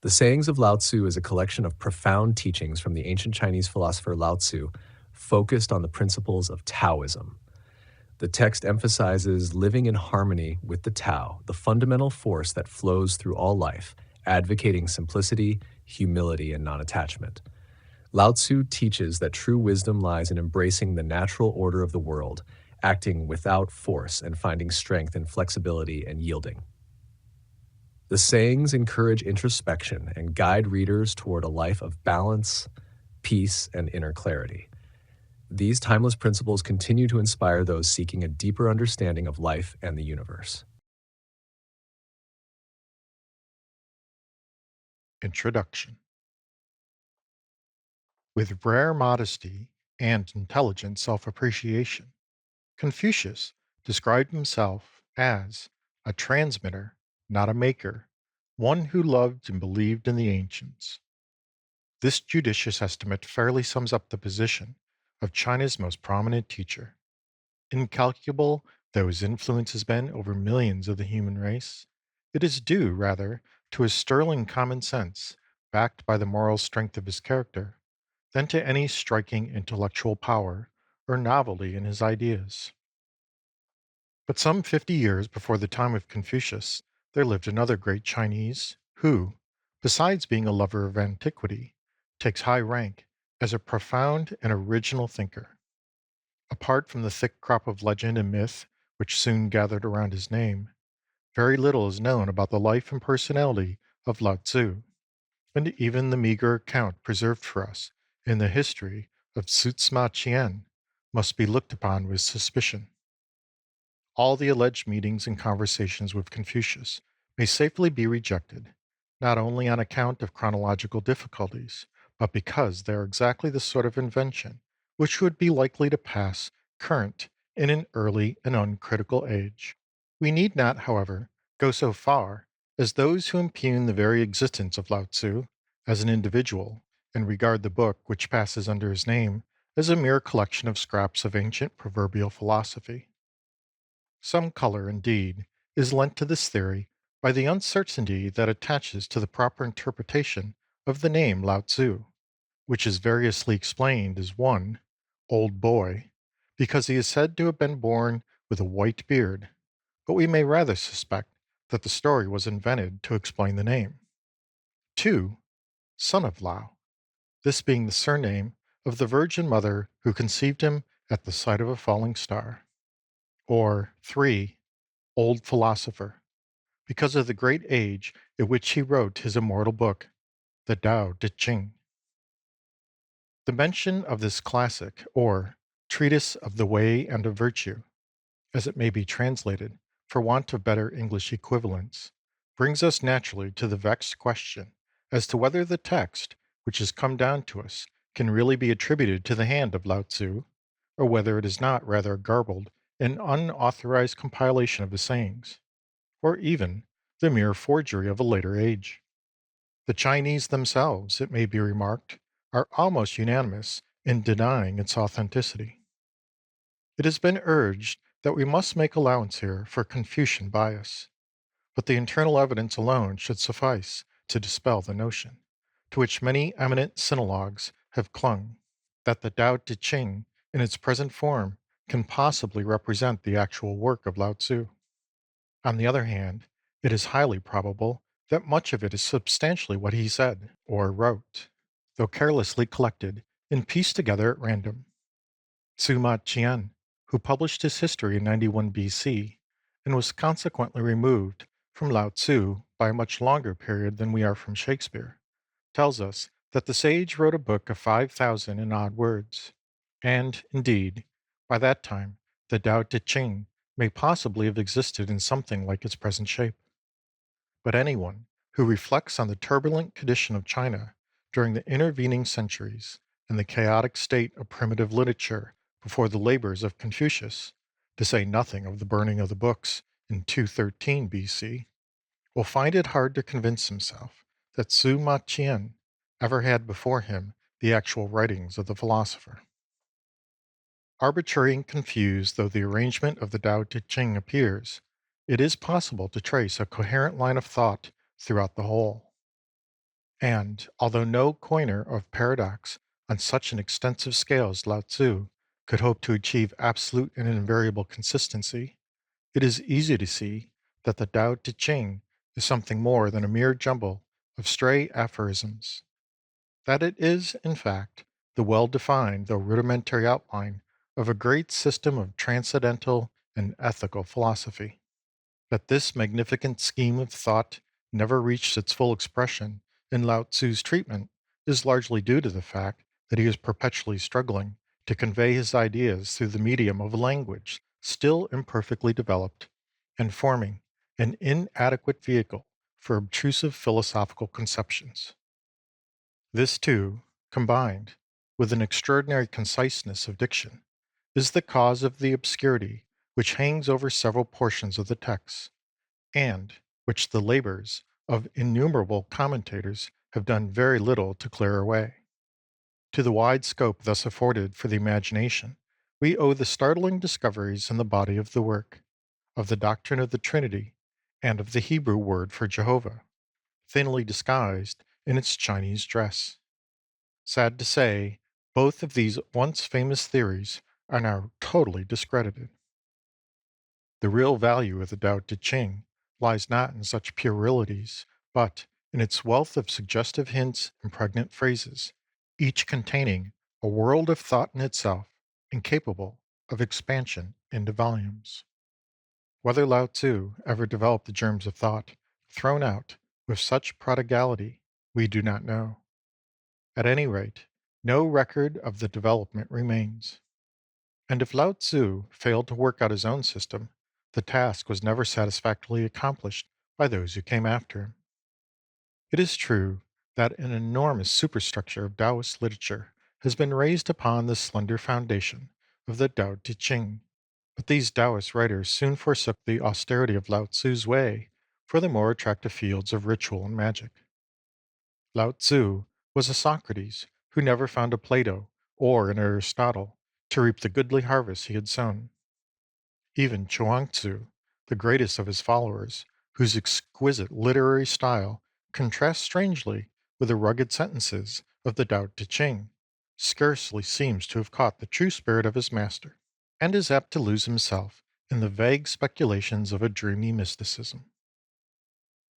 The Sayings of Lao Tzu is a collection of profound teachings from the ancient Chinese philosopher Lao Tzu, focused on the principles of Taoism. The text emphasizes living in harmony with the Tao, the fundamental force that flows through all life, advocating simplicity, humility, and non attachment. Lao Tzu teaches that true wisdom lies in embracing the natural order of the world, acting without force, and finding strength in flexibility and yielding. The sayings encourage introspection and guide readers toward a life of balance, peace, and inner clarity. These timeless principles continue to inspire those seeking a deeper understanding of life and the universe. Introduction. With rare modesty and intelligent self appreciation, Confucius described himself as a transmitter, not a maker, one who loved and believed in the ancients. This judicious estimate fairly sums up the position of China's most prominent teacher. Incalculable though his influence has been over millions of the human race, it is due, rather, to his sterling common sense, backed by the moral strength of his character, than to any striking intellectual power or novelty in his ideas. But some 50 years before the time of Confucius, there lived another great Chinese who, besides being a lover of antiquity, takes high rank as a profound and original thinker. Apart from the thick crop of legend and myth which soon gathered around his name, very little is known about the life and personality of Lao Tzu, and even the meager account preserved for us in the history of Tzu Chien must be looked upon with suspicion. All the alleged meetings and conversations with Confucius may safely be rejected, not only on account of chronological difficulties, but because they are exactly the sort of invention which would be likely to pass current in an early and uncritical age. We need not, however, go so far as those who impugn the very existence of Lao Tzu as an individual and regard the book which passes under his name as a mere collection of scraps of ancient proverbial philosophy. Some color, indeed, is lent to this theory by the uncertainty that attaches to the proper interpretation of the name Lao Tzu, which is variously explained as one, old boy, because he is said to have been born with a white beard, but we may rather suspect that the story was invented to explain the name. 2. Son of Lao, this being the surname of the Virgin Mother who conceived him at the sight of a falling star. Or 3. Old philosopher, because of the great age at which he wrote his immortal book, the Tao Te Ching. The mention of this classic, or Treatise of the Way and of Virtue, as it may be translated, for want of better English equivalents, brings us naturally to the vexed question as to whether the text which has come down to us can really be attributed to the hand of Lao Tzu, or whether it is not rather a garbled and unauthorized compilation of his sayings, or even the mere forgery of a later age. The Chinese themselves, it may be remarked, are almost unanimous in denying its authenticity. It has been urged that we must make allowance here for Confucian bias, but the internal evidence alone should suffice to dispel the notion, to which many eminent sinologues have clung, that the Tao Te Ching in its present form can possibly represent the actual work of Lao Tzu. On the other hand, it is highly probable that much of it is substantially what he said or wrote, though carelessly collected and pieced together at random. Sima Qian, who published his history in 91 BC and was consequently removed from Lao Tzu by a much longer period than we are from Shakespeare, tells us that the sage wrote a book of 5,000 and odd words. And, indeed, by that time, the Tao Te Ching may possibly have existed in something like its present shape. But anyone who reflects on the turbulent condition of China during the intervening centuries and the chaotic state of primitive literature before the labors of Confucius, to say nothing of the burning of the books in 213 BC, will find it hard to convince himself that Sima Qian ever had before him the actual writings of the philosopher. Arbitrary and confused though the arrangement of the Tao Te Ching appears, it is possible to trace a coherent line of thought throughout the whole. And although no coiner of paradox on such an extensive scale as Lao Tzu could hope to achieve absolute and invariable consistency, it is easy to see that the Tao Te Ching is something more than a mere jumble of stray aphorisms, that it is, in fact, the well defined though rudimentary outline of a great system of transcendental and ethical philosophy. That this magnificent scheme of thought never reached its full expression in Lao Tzu's treatment is largely due to the fact that he is perpetually struggling to convey his ideas through the medium of a language still imperfectly developed and forming an inadequate vehicle for obtrusive philosophical conceptions. This, too, combined with an extraordinary conciseness of diction, is the cause of the obscurity which hangs over several portions of the text and which the labors of innumerable commentators have done very little to clear away. To the wide scope thus afforded for the imagination, we owe the startling discoveries in the body of the work, of the doctrine of the Trinity, and of the Hebrew word for Jehovah, thinly disguised in its Chinese dress. Sad to say, both of these once famous theories are now totally discredited. The real value of the Tao Te Ching lies not in such puerilities, but in its wealth of suggestive hints and pregnant phrases, each containing a world of thought in itself and capable of expansion into volumes. Whether Lao Tzu ever developed the germs of thought thrown out with such prodigality, we do not know. At any rate, no record of the development remains. And if Lao Tzu failed to work out his own system, the task was never satisfactorily accomplished by those who came after him. It is true that an enormous superstructure of Taoist literature has been raised upon the slender foundation of the Tao Te Ching, but these Taoist writers soon forsook the austerity of Lao Tzu's way for the more attractive fields of ritual and magic. Lao Tzu was a Socrates who never found a Plato or an Aristotle to reap the goodly harvest he had sown. Even Chuang Tzu, the greatest of his followers, whose exquisite literary style contrasts strangely with the rugged sentences of the Tao Te Ching, scarcely seems to have caught the true spirit of his master, and is apt to lose himself in the vague speculations of a dreamy mysticism.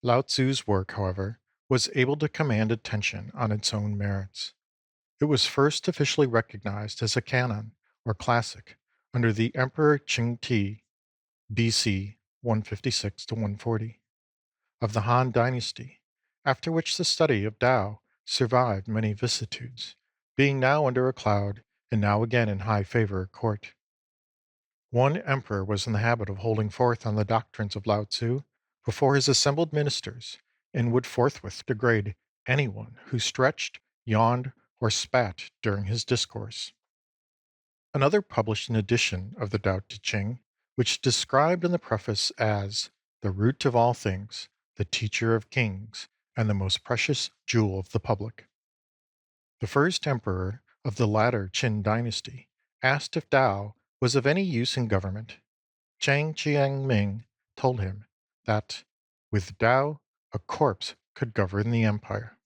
Lao Tzu's work, however, was able to command attention on its own merits. It was first officially recognized as a canon, or classic, under the Emperor Qing Ti BC 156 to 140 of the Han Dynasty, after which the study of Tao survived many vicissitudes, being now under a cloud and now again in high favor at court. One emperor was in the habit of holding forth on the doctrines of Lao Tzu before his assembled ministers, and would forthwith degrade anyone who stretched, yawned, or spat during his discourse. Another published an edition of the Tao Te Ching, which described in the preface as the root of all things, the teacher of kings, and the most precious jewel of the public. The first emperor of the latter Qin dynasty asked if Tao was of any use in government. Chang Chiang-ming told him that with Tao a corpse could govern the empire.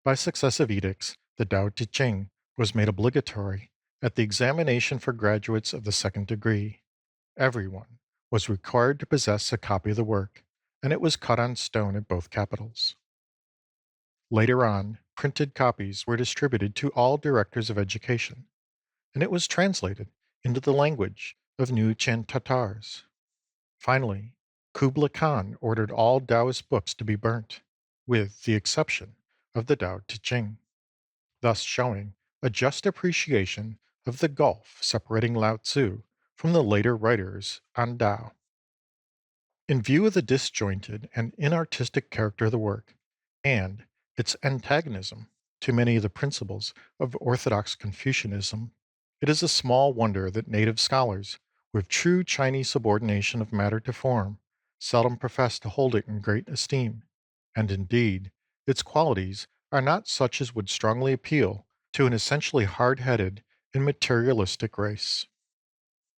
By successive edicts, the Tao Te Ching was made obligatory at the examination for graduates of the second degree. Everyone was required to possess a copy of the work, and it was cut on stone at both capitals. Later on, printed copies were distributed to all directors of education, and it was translated into the language of New Chen Tatars. Finally, Kublai Khan ordered all Taoist books to be burnt, with the exception of the Tao Te Ching, thus showing a just appreciation of the gulf separating Lao Tzu from the later writers on Tao. In view of the disjointed and inartistic character of the work, and its antagonism to many of the principles of orthodox Confucianism, it is a small wonder that native scholars, with true Chinese subordination of matter to form, seldom profess to hold it in great esteem, and indeed, its qualities are not such as would strongly appeal to an essentially hard headed and materialistic race.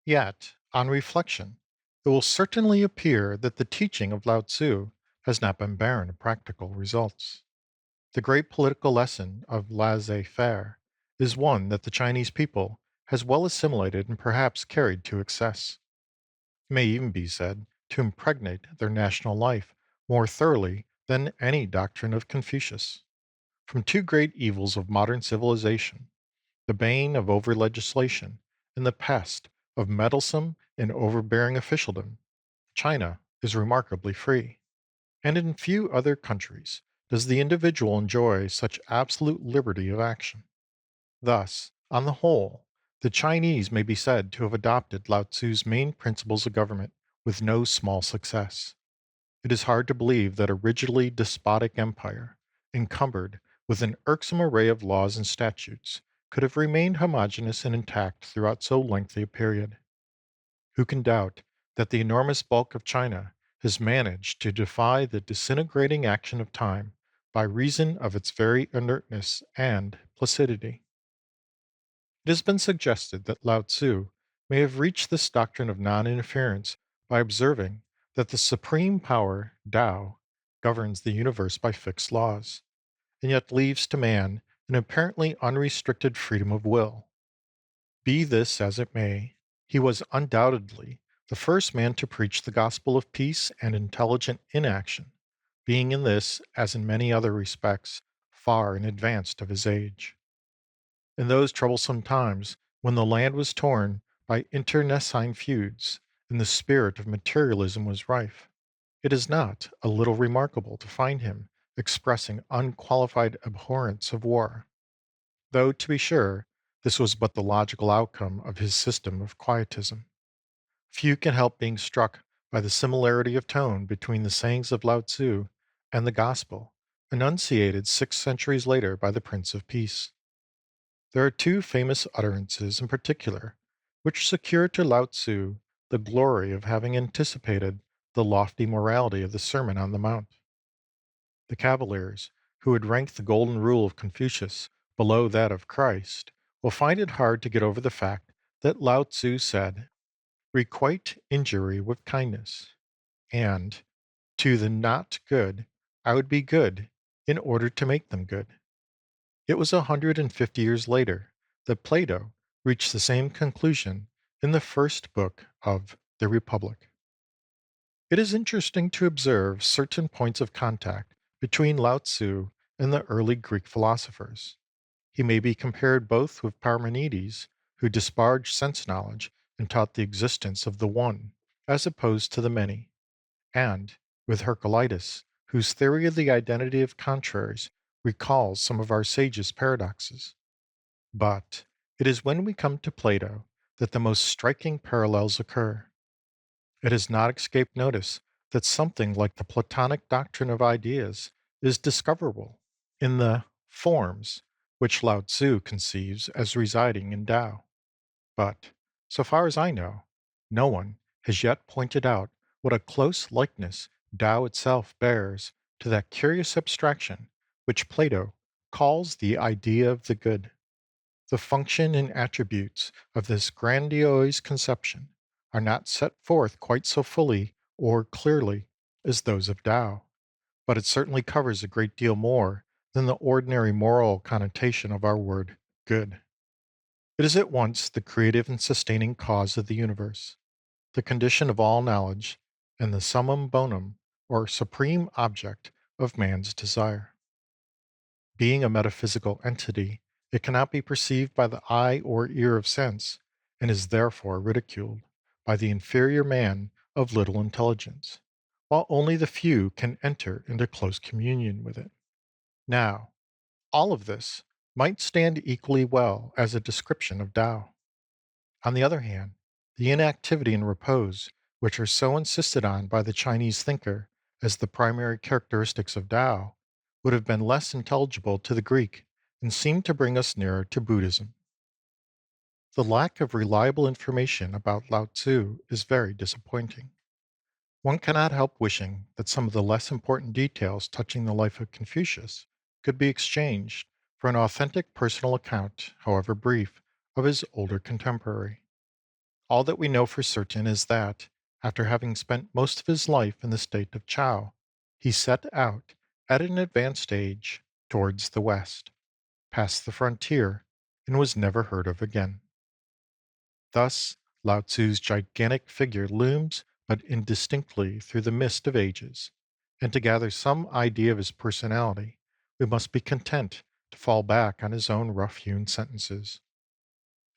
Yet, on reflection, it will certainly appear that the teaching of Lao Tzu has not been barren of practical results. The great political lesson of laissez faire is one that the Chinese people has well assimilated and perhaps carried to excess. It may even be said to impregnate their national life more thoroughly than any doctrine of Confucius. From two great evils of modern civilization, the bane of over legislation and the pest of meddlesome and overbearing officialdom, China is remarkably free. And in few other countries does the individual enjoy such absolute liberty of action. Thus, on the whole, the Chinese may be said to have adopted Lao Tzu's main principles of government with no small success. It is hard to believe that a rigidly despotic empire, encumbered with an irksome array of laws and statutes, could have remained homogeneous and intact throughout so lengthy a period. Who can doubt that the enormous bulk of China has managed to defy the disintegrating action of time by reason of its very inertness and placidity? It has been suggested that Lao Tzu may have reached this doctrine of non interference by observing that the supreme power, Tao, governs the universe by fixed laws, and yet leaves to man an apparently unrestricted freedom of will. Be this as it may, he was undoubtedly the first man to preach the gospel of peace and intelligent inaction, being in this, as in many other respects, far in advance of his age. In those troublesome times when the land was torn by internecine feuds and the spirit of materialism was rife, it is not a little remarkable to find him expressing unqualified abhorrence of war, though, to be sure, this was but the logical outcome of his system of quietism. Few can help being struck by the similarity of tone between the sayings of Lao Tzu and the Gospel, enunciated 6 centuries later by the Prince of Peace. There are two famous utterances in particular which secure to Lao Tzu the glory of having anticipated the lofty morality of the Sermon on the Mount. The cavaliers who would rank the golden rule of Confucius below that of Christ will find it hard to get over the fact that Lao Tzu said, "Requite injury with kindness," and "To the not good I would be good in order to make them good." It was 150 years later that Plato reached the same conclusion in the first book of the Republic. It is interesting to observe certain points of contact between Lao Tzu and the early Greek philosophers. He may be compared both with Parmenides, who disparaged sense knowledge and taught the existence of the One, as opposed to the many, and with Heraclitus, whose theory of the identity of contraries recalls some of our sages' paradoxes. But it is when we come to Plato that the most striking parallels occur. It has not escaped notice that something like the Platonic doctrine of ideas is discoverable in the forms which Lao Tzu conceives as residing in Tao. But, so far as I know, no one has yet pointed out what a close likeness Tao itself bears to that curious abstraction which Plato calls the idea of the good. The function and attributes of this grandiose conception are not set forth quite so fully or clearly as those of Tao, but it certainly covers a great deal more than the ordinary moral connotation of our word good. It is at once the creative and sustaining cause of the universe, the condition of all knowledge, and the summum bonum, or supreme object, of man's desire. Being a metaphysical entity, it cannot be perceived by the eye or ear of sense, and is therefore ridiculed by the inferior man of little intelligence, while only the few can enter into close communion with it. Now, all of this might stand equally well as a description of Tao. On the other hand, the inactivity and repose, which are so insisted on by the Chinese thinker as the primary characteristics of Tao, would have been less intelligible to the Greek and seem to bring us nearer to Buddhism. The lack of reliable information about Lao Tzu is very disappointing. One cannot help wishing that some of the less important details touching the life of Confucius could be exchanged for an authentic personal account, however brief, of his older contemporary. All that we know for certain is that, after having spent most of his life in the state of Chow, he set out, at an advanced age, towards the west, past the frontier, and was never heard of again. Thus, Lao Tzu's gigantic figure looms but indistinctly through the mist of ages, and to gather some idea of his personality, we must be content to fall back on his own rough hewn sentences.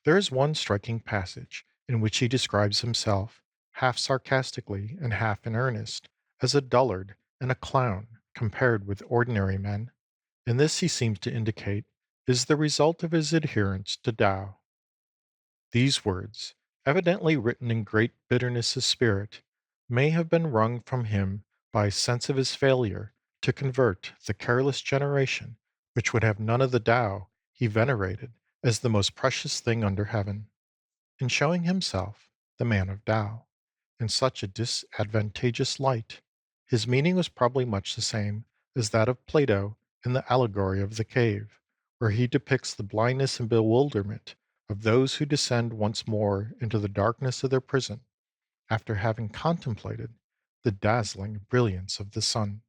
There is one striking passage in which he describes himself, half sarcastically and half in earnest, as a dullard and a clown compared with ordinary men, and this he seems to indicate is the result of his adherence to Tao. These words, evidently written in great bitterness of spirit, may have been wrung from him by a sense of his failure to convert the careless generation which would have none of the Tao he venerated as the most precious thing under heaven. In showing himself, the man of Tao, in such a disadvantageous light, his meaning was probably much the same as that of Plato in the allegory of the cave, where he depicts the blindness and bewilderment of those who descend once more into the darkness of their prison after having contemplated the dazzling brilliance of the sun.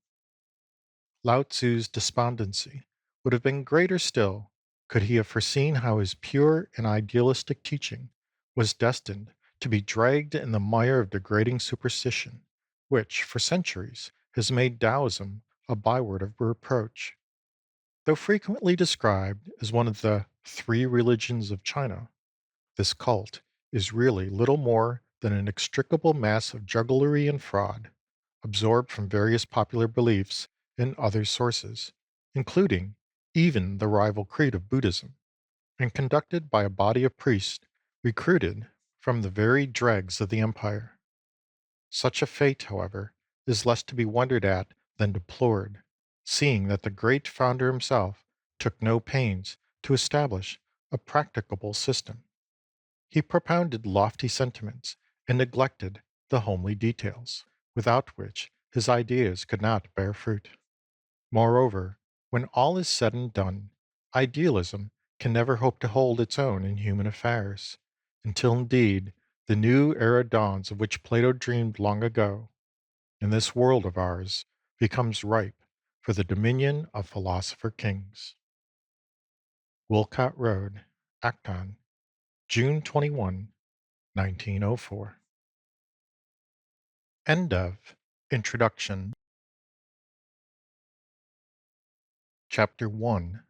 Lao Tzu's despondency would have been greater still could he have foreseen how his pure and idealistic teaching was destined to be dragged in the mire of degrading superstition, which for centuries has made Taoism a byword of reproach. Though frequently described as one of the three religions of China, this cult is really little more than an inextricable mass of jugglery and fraud, absorbed from various popular beliefs and other sources, including even the rival creed of Buddhism, and conducted by a body of priests recruited from the very dregs of the empire. Such a fate, however, is less to be wondered at than deplored, seeing that the great founder himself took no pains to establish a practicable system. He propounded lofty sentiments and neglected the homely details, without which his ideas could not bear fruit. Moreover, when all is said and done, idealism can never hope to hold its own in human affairs, until indeed the new era dawns of which Plato dreamed long ago, and this world of ours becomes ripe for the dominion of philosopher kings. Wilcott Road, Acton, June 21, 1904. End of Introduction. Chapter 1,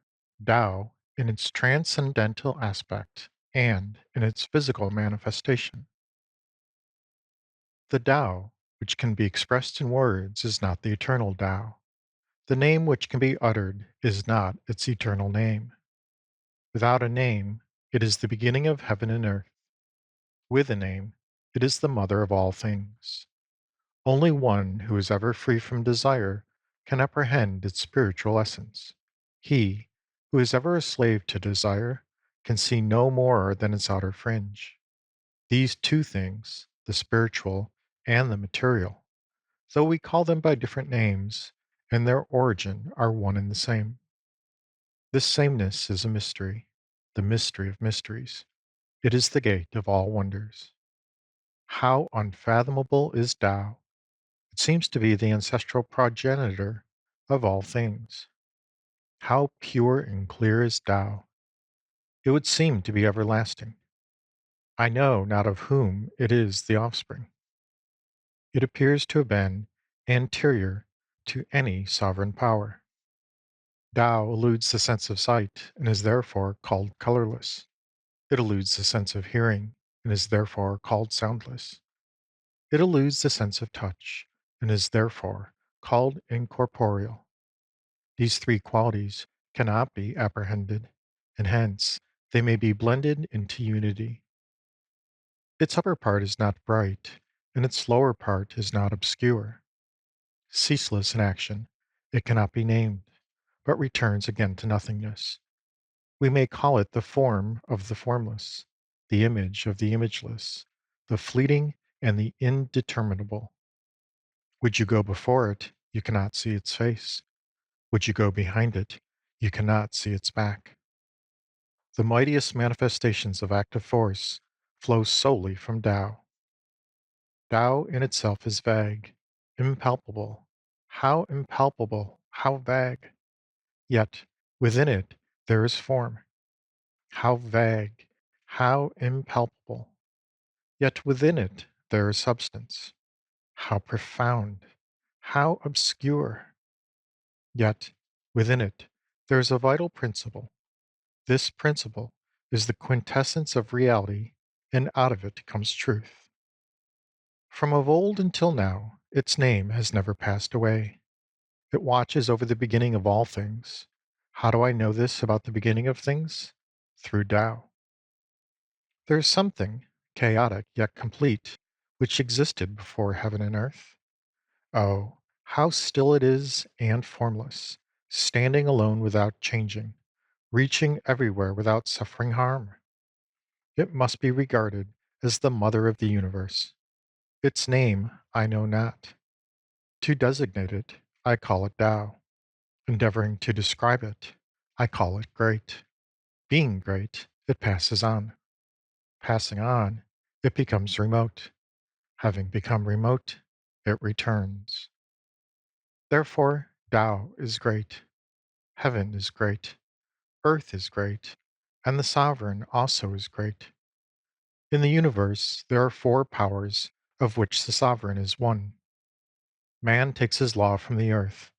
Tao in its transcendental aspect and in its physical manifestation. The Tao, which can be expressed in words, is not the eternal Tao. The name which can be uttered is not its eternal name. Without a name, it is the beginning of heaven and earth. With a name, it is the mother of all things. Only one who is ever free from desire can apprehend its spiritual essence. He who is ever a slave to desire can see no more than its outer fringe. These two things, the spiritual and the material, though we call them by different names, in their origin are one and the same. This sameness is a mystery, the mystery of mysteries. It is the gate of all wonders. How unfathomable is Tao! It seems to be the ancestral progenitor of all things. How pure and clear is Tao! It would seem to be everlasting. I know not of whom it is the offspring. It appears to have been anterior to any sovereign power. Tao eludes the sense of sight and is therefore called colorless. It eludes the sense of hearing and is therefore called soundless. It eludes the sense of touch and is therefore called incorporeal. These three qualities cannot be apprehended, and hence they may be blended into unity. Its upper part is not bright, and its lower part is not obscure. Ceaseless in action, it cannot be named, but returns again to nothingness. We may call it the form of the formless, the image of the imageless, the fleeting and the indeterminable. Would you go before it, you cannot see its face. Would you go behind it, you cannot see its back. The mightiest manifestations of active force flow solely from Tao. Tao in itself is vague, impalpable. How impalpable, how vague! Yet within it there is form. How vague, how impalpable. Yet within it there is substance. How profound, how obscure. Yet within it there is a vital principle. This principle is the quintessence of reality, and out of it comes truth. From of old until now, its name has never passed away. It watches over the beginning of all things. How do I know this about the beginning of things? Through Tao. There is something, chaotic yet complete, which existed before heaven and earth. Oh, how still it is and formless, standing alone without changing, reaching everywhere without suffering harm. It must be regarded as the mother of the universe. Its name I know not. To designate it, I call it Tao. Endeavoring to describe it, I call it great. Being great, it passes on. Passing on, it becomes remote. Having become remote, it returns. Therefore, Tao is great. Heaven is great. Earth is great. And the sovereign also is great. In the universe, there are four powers, of which the sovereign is one. Man takes his law from the earth.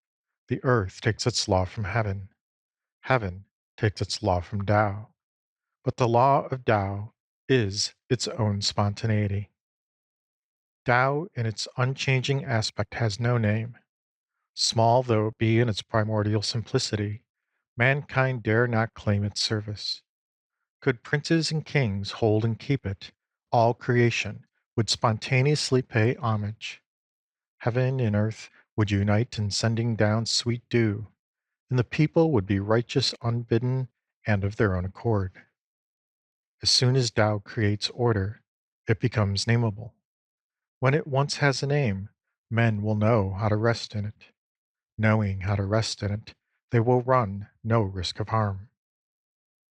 The earth takes its law from heaven. Heaven takes its law from Tao. But the law of Tao is its own spontaneity. Tao, in its unchanging aspect, has no name. Small though it be in its primordial simplicity, mankind dare not claim its service. Could princes and kings hold and keep it, all creation would spontaneously pay homage. Heaven and earth would unite in sending down sweet dew, and the people would be righteous unbidden and of their own accord. As soon as Tao creates order, it becomes nameable. When it once has a name, men will know how to rest in it. Knowing how to rest in it, they will run no risk of harm.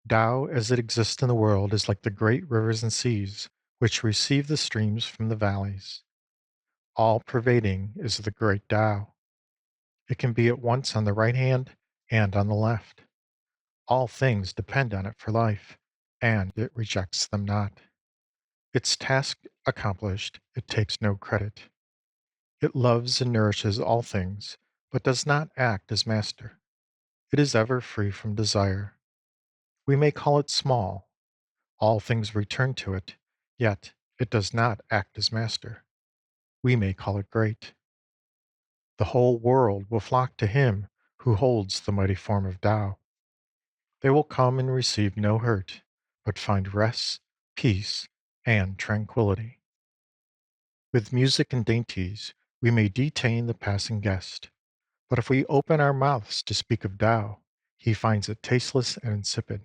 Tao, as it exists in the world, is like the great rivers and seas which receive the streams from the valleys. All pervading is the great Tao. It can be at once on the right hand and on the left. All things depend on it for life, and it rejects them not. Its task accomplished, it takes no credit. It loves and nourishes all things, but does not act as master. It is ever free from desire. We may call it small. All things return to it, yet it does not act as master. We may call it great. The whole world will flock to him who holds the mighty form of Tao. They will come and receive no hurt, but find rest, peace, and tranquility. With music and dainties, we may detain the passing guest, but if we open our mouths to speak of Tao, he finds it tasteless and insipid.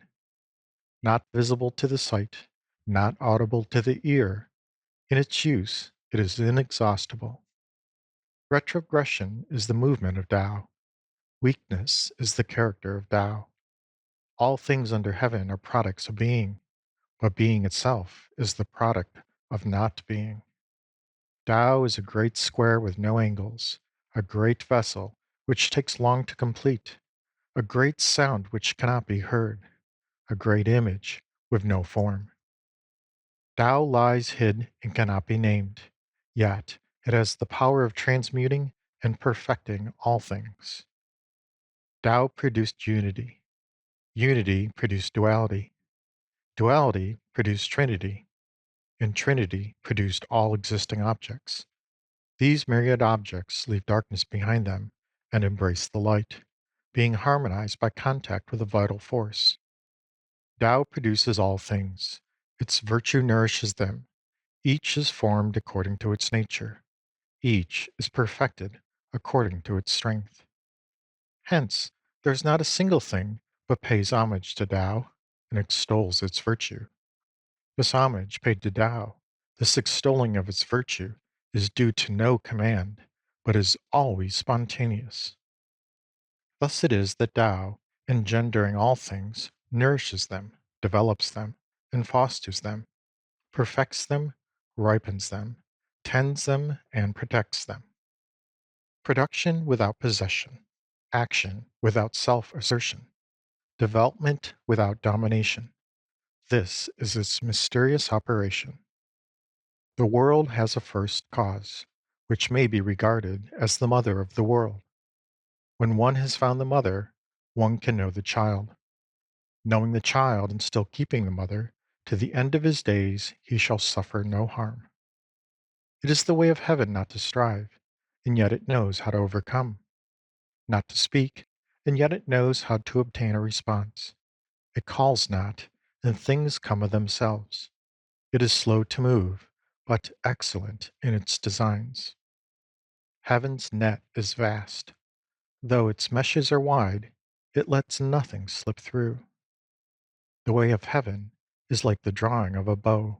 Not visible to the sight, not audible to the ear, in its use it is inexhaustible. Retrogression is the movement of Tao. Weakness is the character of Tao. All things under heaven are products of being, but being itself is the product of not being. Tao is a great square with no angles, a great vessel which takes long to complete, a great sound which cannot be heard, a great image with no form. Tao lies hid and cannot be named, yet it has the power of transmuting and perfecting all things. Tao produced unity. Unity produced duality. Duality produced trinity, and trinity produced all existing objects. These myriad objects leave darkness behind them and embrace the light, being harmonized by contact with a vital force. Tao produces all things. Its virtue nourishes them. Each is formed according to its nature. Each is perfected according to its strength. Hence, there is not a single thing but pays homage to Tao and extols its virtue. This homage paid to Tao, this extolling of its virtue, is due to no command, but is always spontaneous. Thus it is that Tao, engendering all things, nourishes them, develops them, and fosters them, perfects them, ripens them, tends them, and protects them. Production without possession. action without self assertion, development without domination. This is its mysterious operation. The world has a first cause, which may be regarded as the mother of the world. When one has found the mother, one can know the child. Knowing the child and still keeping the mother, to the end of his days he shall suffer no harm. It is the way of heaven not to strive, and yet it knows how to overcome; not to speak, and yet it knows how to obtain a response. It calls not, and things come of themselves. It is slow to move, but excellent in its designs. Heaven's net is vast. Though its meshes are wide, it lets nothing slip through. The way of heaven is like the drawing of a bow.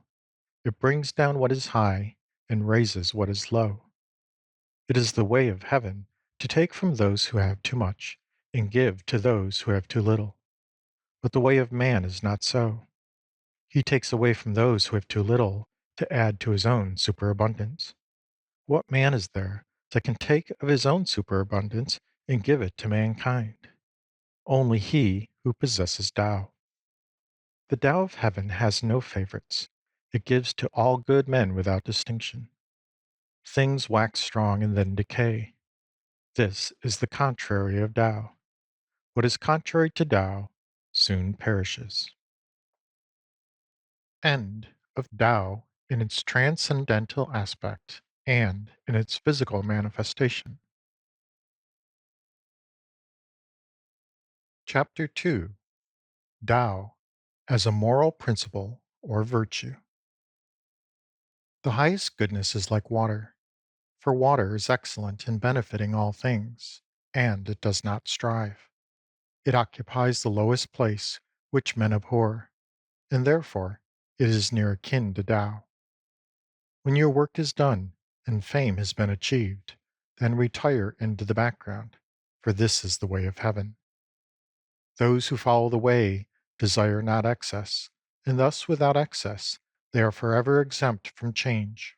It brings down what is high and raises what is low. It is the way of heaven to take from those who have too much and give to those who have too little. But the way of man is not so. He takes away from those who have too little to add to his own superabundance. What man is there that can take of his own superabundance and give it to mankind? Only he who possesses Tao. The Tao of heaven has no favorites. It gives to all good men without distinction. Things wax strong and then decay. This is the contrary of Tao. What is contrary to Tao soon perishes. End of Tao in its transcendental aspect and in its physical manifestation. Chapter 2: Tao as a moral principle or virtue. The highest goodness is like water, for water is excellent in benefiting all things, and it does not strive. It occupies the lowest place which men abhor, and therefore it is near akin to Tao. When your work is done and fame has been achieved, then retire into the background, for this is the way of heaven. Those who follow the way desire not excess, and thus without excess they are forever exempt from change.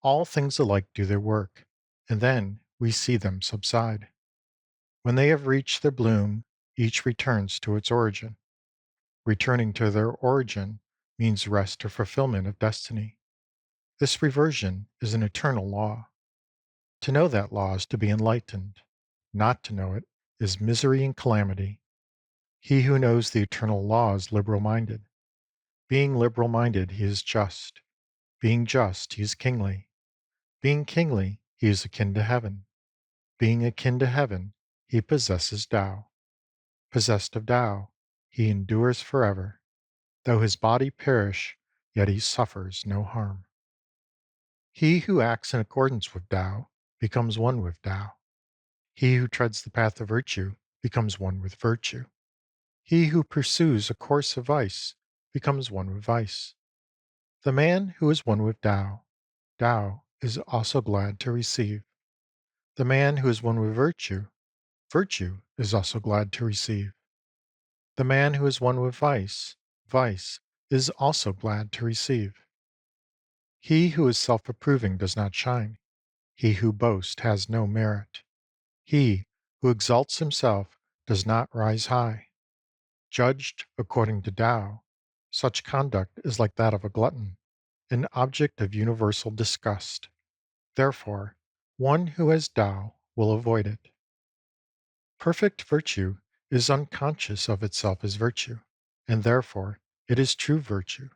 All things alike do their work, and then we see them subside. When they have reached their bloom, each returns to its origin. Returning to their origin means rest or fulfillment of destiny. This reversion is an eternal law. To know that law is to be enlightened. Not to know it is misery and calamity. He who knows the eternal law is liberal minded. Being liberal minded, he is just. Being just, he is kingly. Being kingly, he is akin to heaven. Being akin to heaven, he possesses Tao. Possessed of Tao, he endures forever. Though his body perish, yet he suffers no harm. He who acts in accordance with Tao becomes one with Tao. He who treads the path of virtue becomes one with virtue. He who pursues a course of vice becomes one with vice. The man who is one with Tao, Tao is also glad to receive. The man who is one with virtue, virtue is also glad to receive. The man who is one with vice, vice is also glad to receive. He who is self approving does not shine. He who boasts has no merit. He who exalts himself does not rise high. Judged according to Tao, such conduct is like that of a glutton, an object of universal disgust. Therefore, one who has Tao will avoid it. Perfect virtue is unconscious of itself as virtue, and therefore it is true virtue.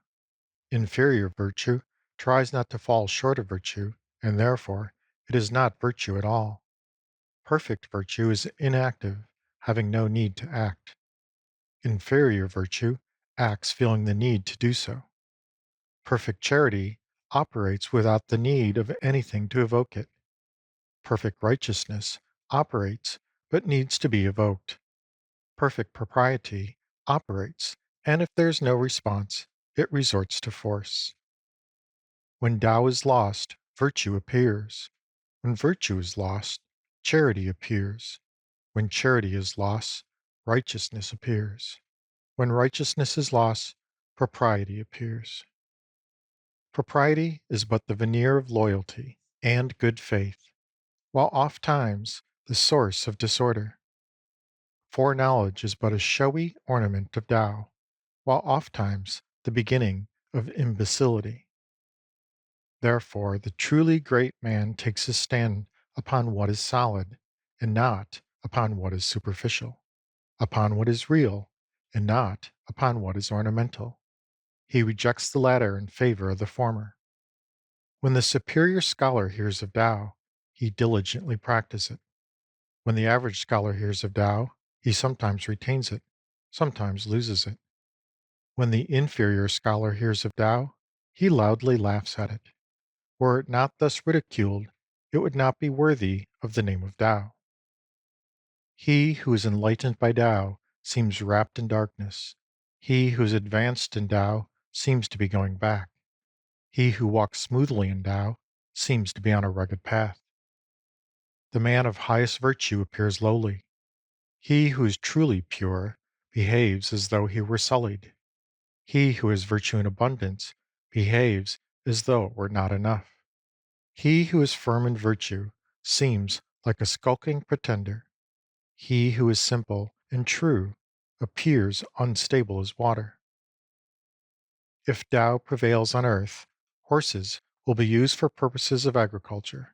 Inferior virtue tries not to fall short of virtue, and therefore it is not virtue at all. Perfect virtue is inactive, having no need to act. Inferior virtue acts feeling the need to do so. Perfect charity operates without the need of anything to evoke it. Perfect righteousness operates but needs to be evoked. Perfect propriety operates, and if there is no response, it resorts to force. When Tao is lost, virtue appears. When virtue is lost, charity appears. When charity is lost, righteousness appears. When righteousness is lost, propriety appears. Propriety is but the veneer of loyalty and good faith, while oft times the source of disorder. Foreknowledge is but a showy ornament of Tao, while ofttimes the beginning of imbecility. Therefore, the truly great man takes his stand upon what is solid, and not upon what is superficial, upon what is real, and not upon what is ornamental. He rejects the latter in favor of the former. When the superior scholar hears of Tao, he diligently practices it. When the average scholar hears of Tao, he sometimes retains it, sometimes loses it. When the inferior scholar hears of Tao, he loudly laughs at it. Were it not thus ridiculed, it would not be worthy of the name of Tao. He who is enlightened by Tao seems wrapped in darkness. He who is advanced in Tao seems to be going back. He who walks smoothly in Tao seems to be on a rugged path. The man of highest virtue appears lowly. He who is truly pure behaves as though he were sullied. He who has virtue in abundance behaves as though it were not enough. He who is firm in virtue seems like a skulking pretender. He who is simple and true appears unstable as water. If Tao prevails on earth, horses will be used for purposes of agriculture.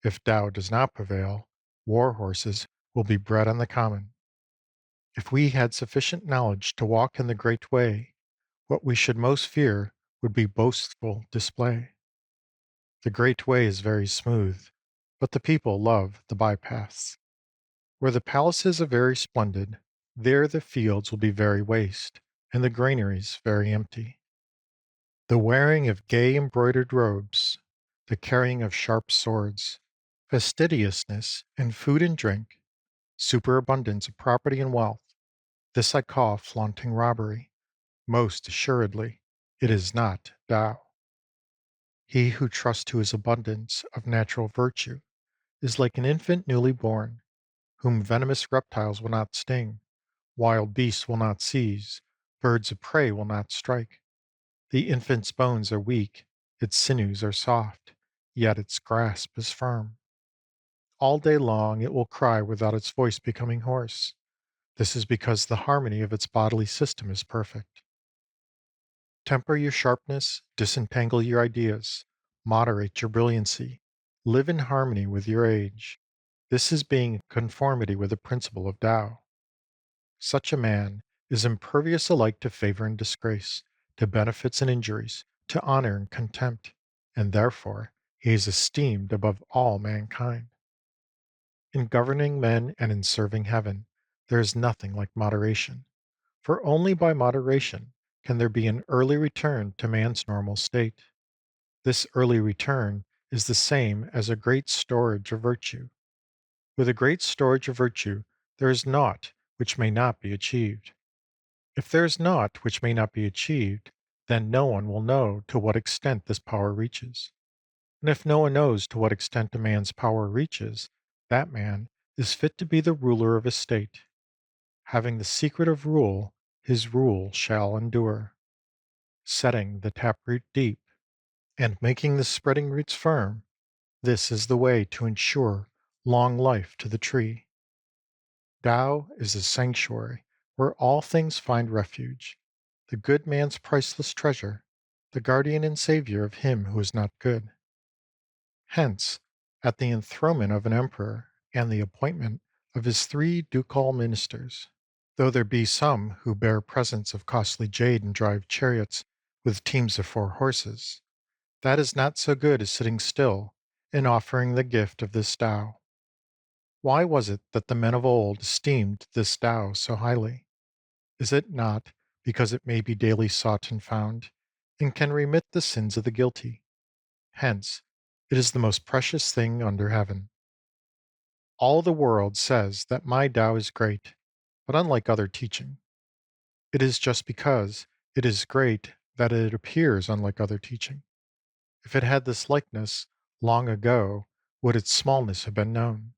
If Tao does not prevail, war horses will be bred on the common. If we had sufficient knowledge to walk in the great way, what we should most fear would be boastful display. The great way is very smooth, but the people love the bypaths. Where the palaces are very splendid, there the fields will be very waste, and the granaries very empty. The wearing of gay embroidered robes, the carrying of sharp swords, fastidiousness in food and drink, superabundance of property and wealth, this I call flaunting robbery. Most assuredly, it is not Tao. He who trusts to his abundance of natural virtue is like an infant newly born, whom venomous reptiles will not sting, wild beasts will not seize, birds of prey will not strike. The infant's bones are weak, its sinews are soft, yet its grasp is firm. All day long it will cry without its voice becoming hoarse. This is because the harmony of its bodily system is perfect. Temper your sharpness, disentangle your ideas, moderate your brilliancy, live in harmony with your age. This is being in conformity with the principle of Tao. Such a man is impervious alike to favor and disgrace, to benefits and injuries, to honor and contempt, and therefore he is esteemed above all mankind. In governing men and in serving heaven, there is nothing like moderation, for only by moderation can there be an early return to man's normal state. This early return is the same as a great storage of virtue. With a great storage of virtue, there is naught which may not be achieved. If there is naught which may not be achieved, then no one will know to what extent this power reaches. And if no one knows to what extent a man's power reaches, that man is fit to be the ruler of a state. Having the secret of rule, his rule shall endure. Setting the taproot deep, and making the spreading roots firm, this is the way to ensure long life to the tree. Tao is a sanctuary where all things find refuge, the good man's priceless treasure, the guardian and savior of him who is not good. Hence, at the enthronement of an emperor and the appointment of his 3 ducal ministers, though there be some who bear presents of costly jade and drive chariots with teams of 4 horses, that is not so good as sitting still and offering the gift of this Tao. Why was it that the men of old esteemed this Tao so highly? Is it not because it may be daily sought and found, and can remit the sins of the guilty? Hence, it is the most precious thing under heaven. All the world says that my Tao is great, but unlike other teaching. It is just because it is great that it appears unlike other teaching. If it had this likeness, long ago would its smallness have been known.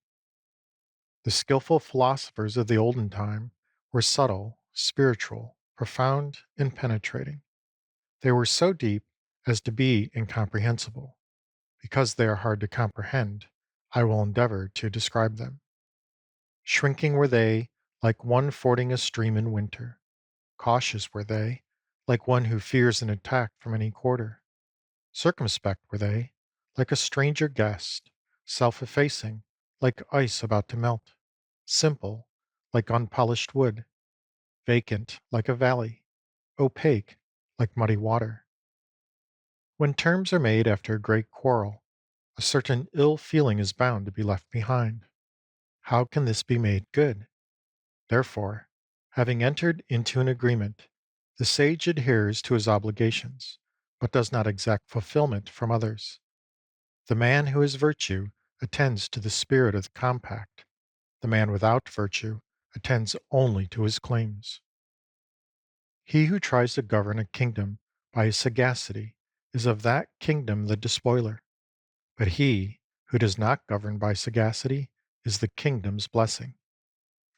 The skillful philosophers of the olden time were subtle, spiritual, profound, and penetrating. They were so deep as to be incomprehensible. Because they are hard to comprehend, I will endeavor to describe them. Shrinking were they, like one fording a stream in winter. Cautious were they, like one who fears an attack from any quarter. Circumspect were they, like a stranger guest. Self effacing, like ice about to melt. Simple, like unpolished wood. Vacant, like a valley. Opaque, like muddy water. When terms are made after a great quarrel, a certain ill feeling is bound to be left behind. How can this be made good? Therefore, having entered into an agreement, the sage adheres to his obligations, but does not exact fulfillment from others. The man who has virtue attends to the spirit of the compact. The man without virtue attends only to his claims. He who tries to govern a kingdom by his sagacity is of that kingdom the despoiler, but he who does not govern by sagacity is the kingdom's blessing.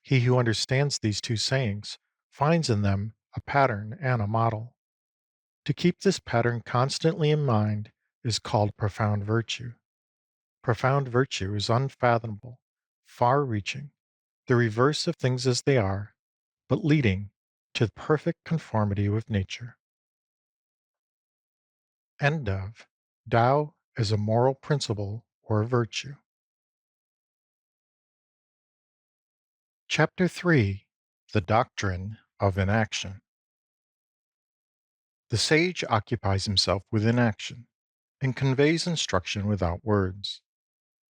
He who understands these two sayings finds in them a pattern and a model. To keep this pattern constantly in mind is called profound virtue. Profound virtue is unfathomable, far reaching, the reverse of things as they are, but leading to perfect conformity with nature. End of Tao as a moral principle or virtue. Chapter 3: The Doctrine of Inaction. The sage occupies himself with inaction and conveys instruction without words.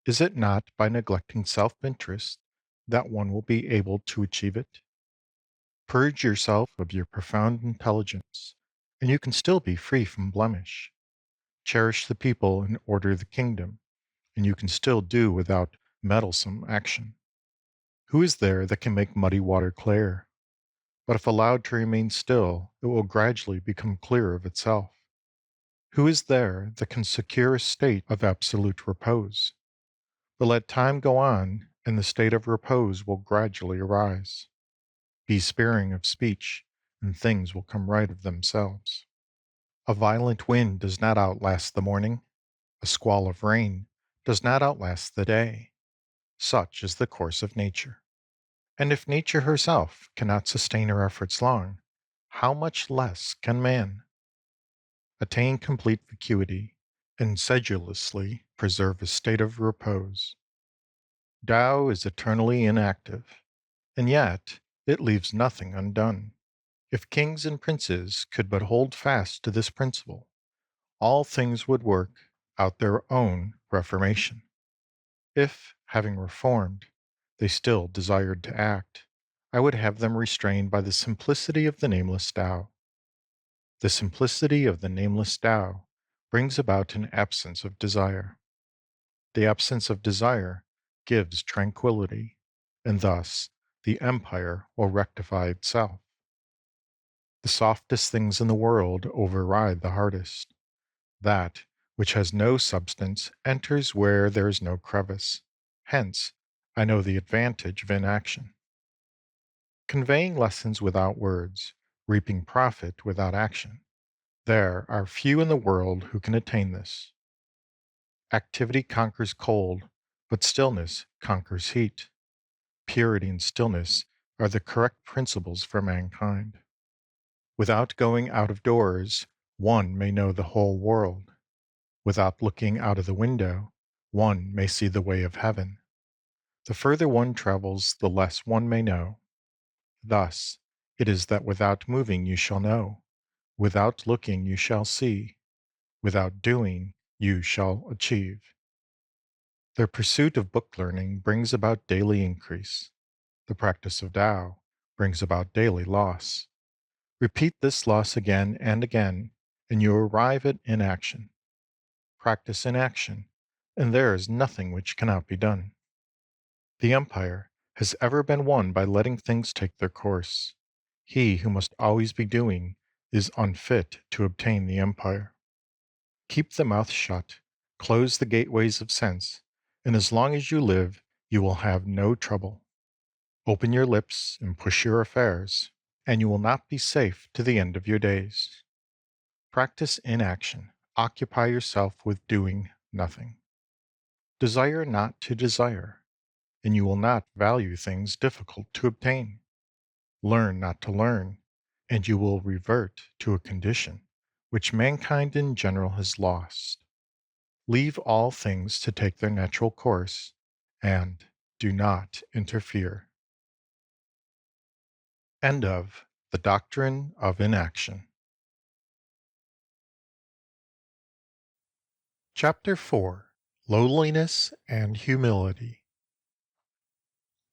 Is it not by neglecting self interest that one will be able to achieve it? Purge yourself of your profound intelligence, and you can still be free from blemish. Cherish the people and order the kingdom, and you can still do without meddlesome action. Who is there that can make muddy water clear? But if allowed to remain still, it will gradually become clear of itself. Who is there that can secure a state of absolute repose? But let time go on, and the state of repose will gradually arise. Be sparing of speech, and things will come right of themselves. A violent wind does not outlast the morning. A squall of rain does not outlast the day. Such is the course of nature. And if nature herself cannot sustain her efforts long, how much less can man? Attain complete vacuity, and sedulously preserve a state of repose. Tao is eternally inactive, and yet it leaves nothing undone. If kings and princes could but hold fast to this principle, all things would work out their own reformation. If, having reformed, they still desired to act, I would have them restrained by the simplicity of the nameless Tao. The simplicity of the nameless Tao brings about an absence of desire. The absence of desire gives tranquillity, and thus the empire will rectify itself. The softest things in the world override the hardest. That which has no substance enters where there is no crevice. Hence, I know the advantage of inaction. Conveying lessons without words, reaping profit without action. There are few in the world who can attain this. Activity conquers cold, but stillness conquers heat. Purity and stillness are the correct principles for mankind. Without going out of doors, one may know the whole world. Without looking out of the window, one may see the way of heaven. The further one travels, the less one may know. Thus, it is that without moving you shall know, without looking you shall see, without doing you shall achieve. The pursuit of book learning brings about daily increase. The practice of Tao brings about daily loss. Repeat this loss again and again, and you arrive at inaction. Practice inaction, and there is nothing which cannot be done. The empire has ever been won by letting things take their course. He who must always be doing is unfit to obtain the empire. Keep the mouth shut, close the gateways of sense, and as long as you live, you will have no trouble. Open your lips and push your affairs, and you will not be safe to the end of your days. Practice inaction. Occupy yourself with doing nothing. Desire not to desire. and you will not value things difficult to obtain. Learn not to learn, and you will revert to a condition which mankind in general has lost. Leave all things to take their natural course, and do not interfere. End of The Doctrine of Inaction. Chapter 4: Lowliness and Humility.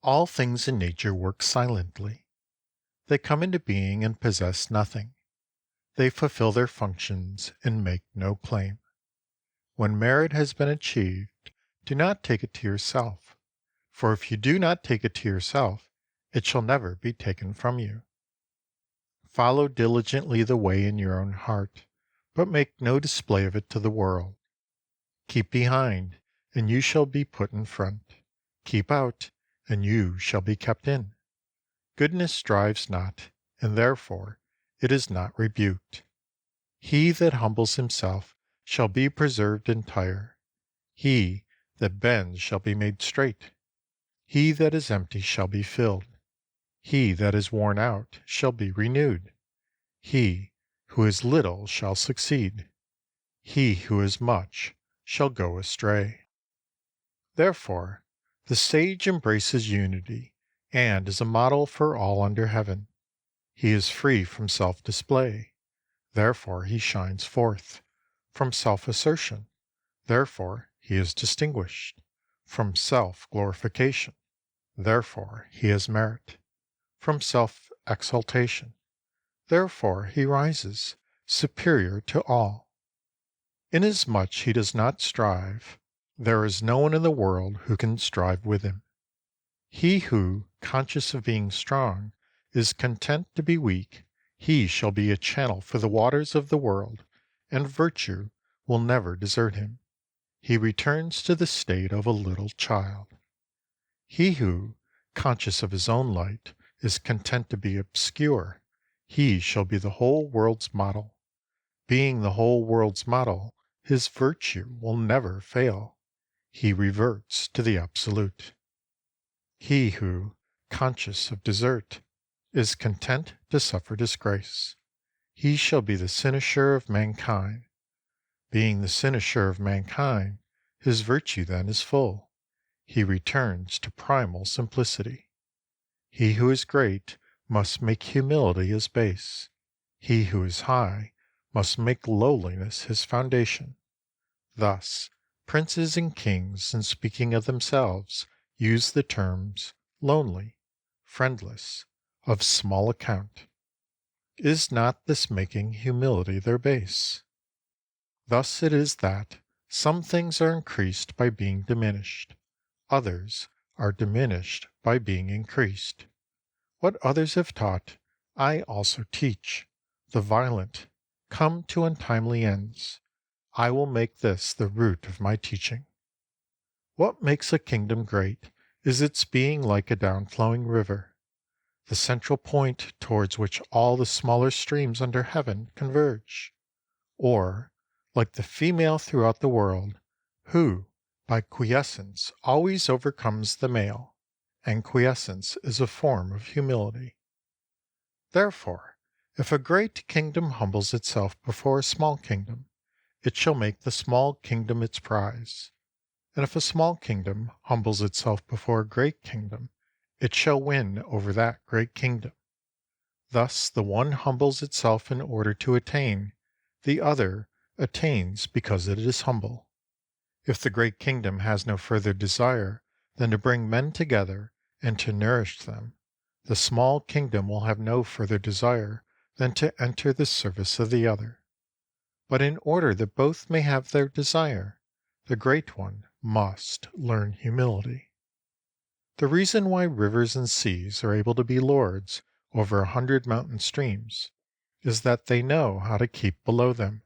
All things in nature work silently. They come into being and possess nothing. They fulfill their functions and make no claim. When merit has been achieved, do not take it to yourself, for if you do not take it to yourself, it shall never be taken from you. Follow diligently the way in your own heart, but make no display of it to the world. Keep behind, and you shall be put in front. Keep out, and you shall be kept in. Goodness strives not, and therefore it is not rebuked. He that humbles himself shall be preserved entire. He that bends shall be made straight. He that is empty shall be filled. He that is worn out shall be renewed. He who is little shall succeed. He who is much shall go astray. Therefore, the sage embraces unity, and is a model for all under heaven. He is free from self-display, therefore he shines forth; from self-assertion, therefore he is distinguished; from self-glorification, therefore he has merit; from self-exaltation, therefore he rises, superior to all. Inasmuch he does not strive, there is no one in the world who can strive with him. He who, conscious of being strong, is content to be weak, he shall be a channel for the waters of the world, and virtue will never desert him. He returns to the state of a little child. He who, conscious of his own light, is content to be obscure, he shall be the whole world's model. Being the whole world's model, his virtue will never fail. He reverts to the absolute. He who, conscious of desert, is content to suffer disgrace, he shall be the cynosure of mankind. Being the cynosure of mankind, his virtue then is full. He returns to primal simplicity. He who is great must make humility his base. He who is high must make lowliness his foundation. Thus, princes and kings, in speaking of themselves, use the terms lonely, friendless, of small account. Is not this making humility their base? Thus it is that some things are increased by being diminished, others are diminished by being increased. What others have taught, I also teach. The violent come to untimely ends. I will make this the root of my teaching. What makes a kingdom great is its being like a downflowing river, the central point towards which all the smaller streams under heaven converge; or, like the female throughout the world, who by quiescence always overcomes the male, and quiescence is a form of humility. Therefore, if a great kingdom humbles itself before a small kingdom, it shall make the small kingdom its prize; and if a small kingdom humbles itself before a great kingdom, it shall win over that great kingdom. Thus the one humbles itself in order to attain, the other attains because it is humble. If the great kingdom has no further desire than to bring men together and to nourish them, the small kingdom will have no further desire than to enter the service of the other. But in order that both may have their desire, the great one must learn humility. The reason why rivers and seas are able to be lords over 100 mountain streams is that they know how to keep below them.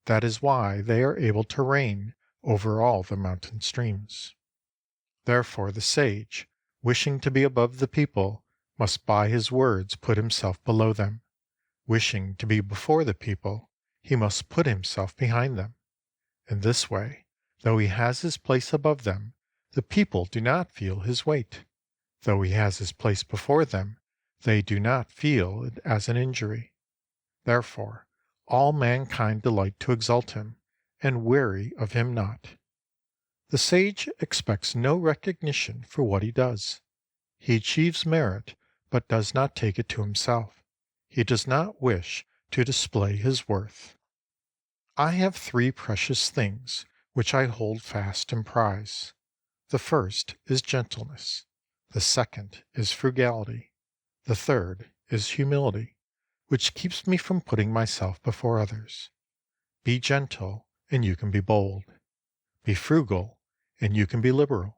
That is why they are able to reign over all the mountain streams. Therefore the sage, wishing to be above the people, must by his words put himself below them. Wishing to be before the people, he must put himself behind them. In this way, though he has his place above them, the people do not feel his weight. Though he has his place before them, they do not feel it as an injury. Therefore, all mankind delight to exalt him, and weary of him not. The sage expects no recognition for what he does. He achieves merit, but does not take it to himself. He does not wish to display his worth. I have three precious things which I hold fast and prize. The first is gentleness. The second is frugality. The third is humility, which keeps me from putting myself before others. Be gentle, and you can be bold. Be frugal, and you can be liberal.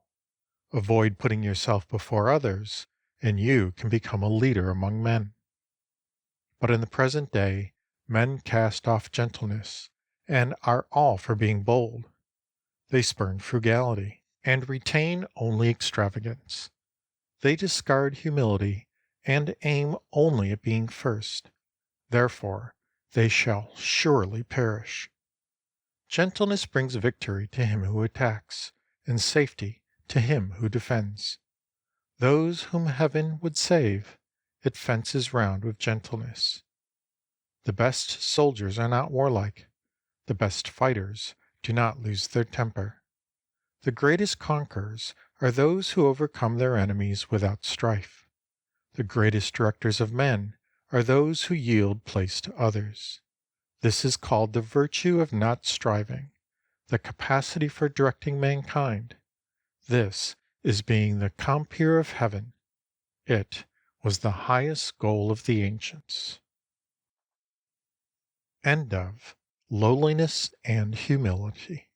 Avoid putting yourself before others, and you can become a leader among men. But in the present day, men cast off gentleness, and are all for being bold. They spurn frugality, and retain only extravagance. They discard humility, and aim only at being first. Therefore, they shall surely perish. Gentleness brings victory to him who attacks, and safety to him who defends. Those whom heaven would save, it fences round with gentleness. The best soldiers are not warlike. The best fighters do not lose their temper. The greatest conquerors are those who overcome their enemies without strife. The greatest directors of men are those who yield place to others. This is called the virtue of not striving, the capacity for directing mankind. This is being the compeer of heaven. It was the highest goal of the ancients. End of Lowliness and Humility.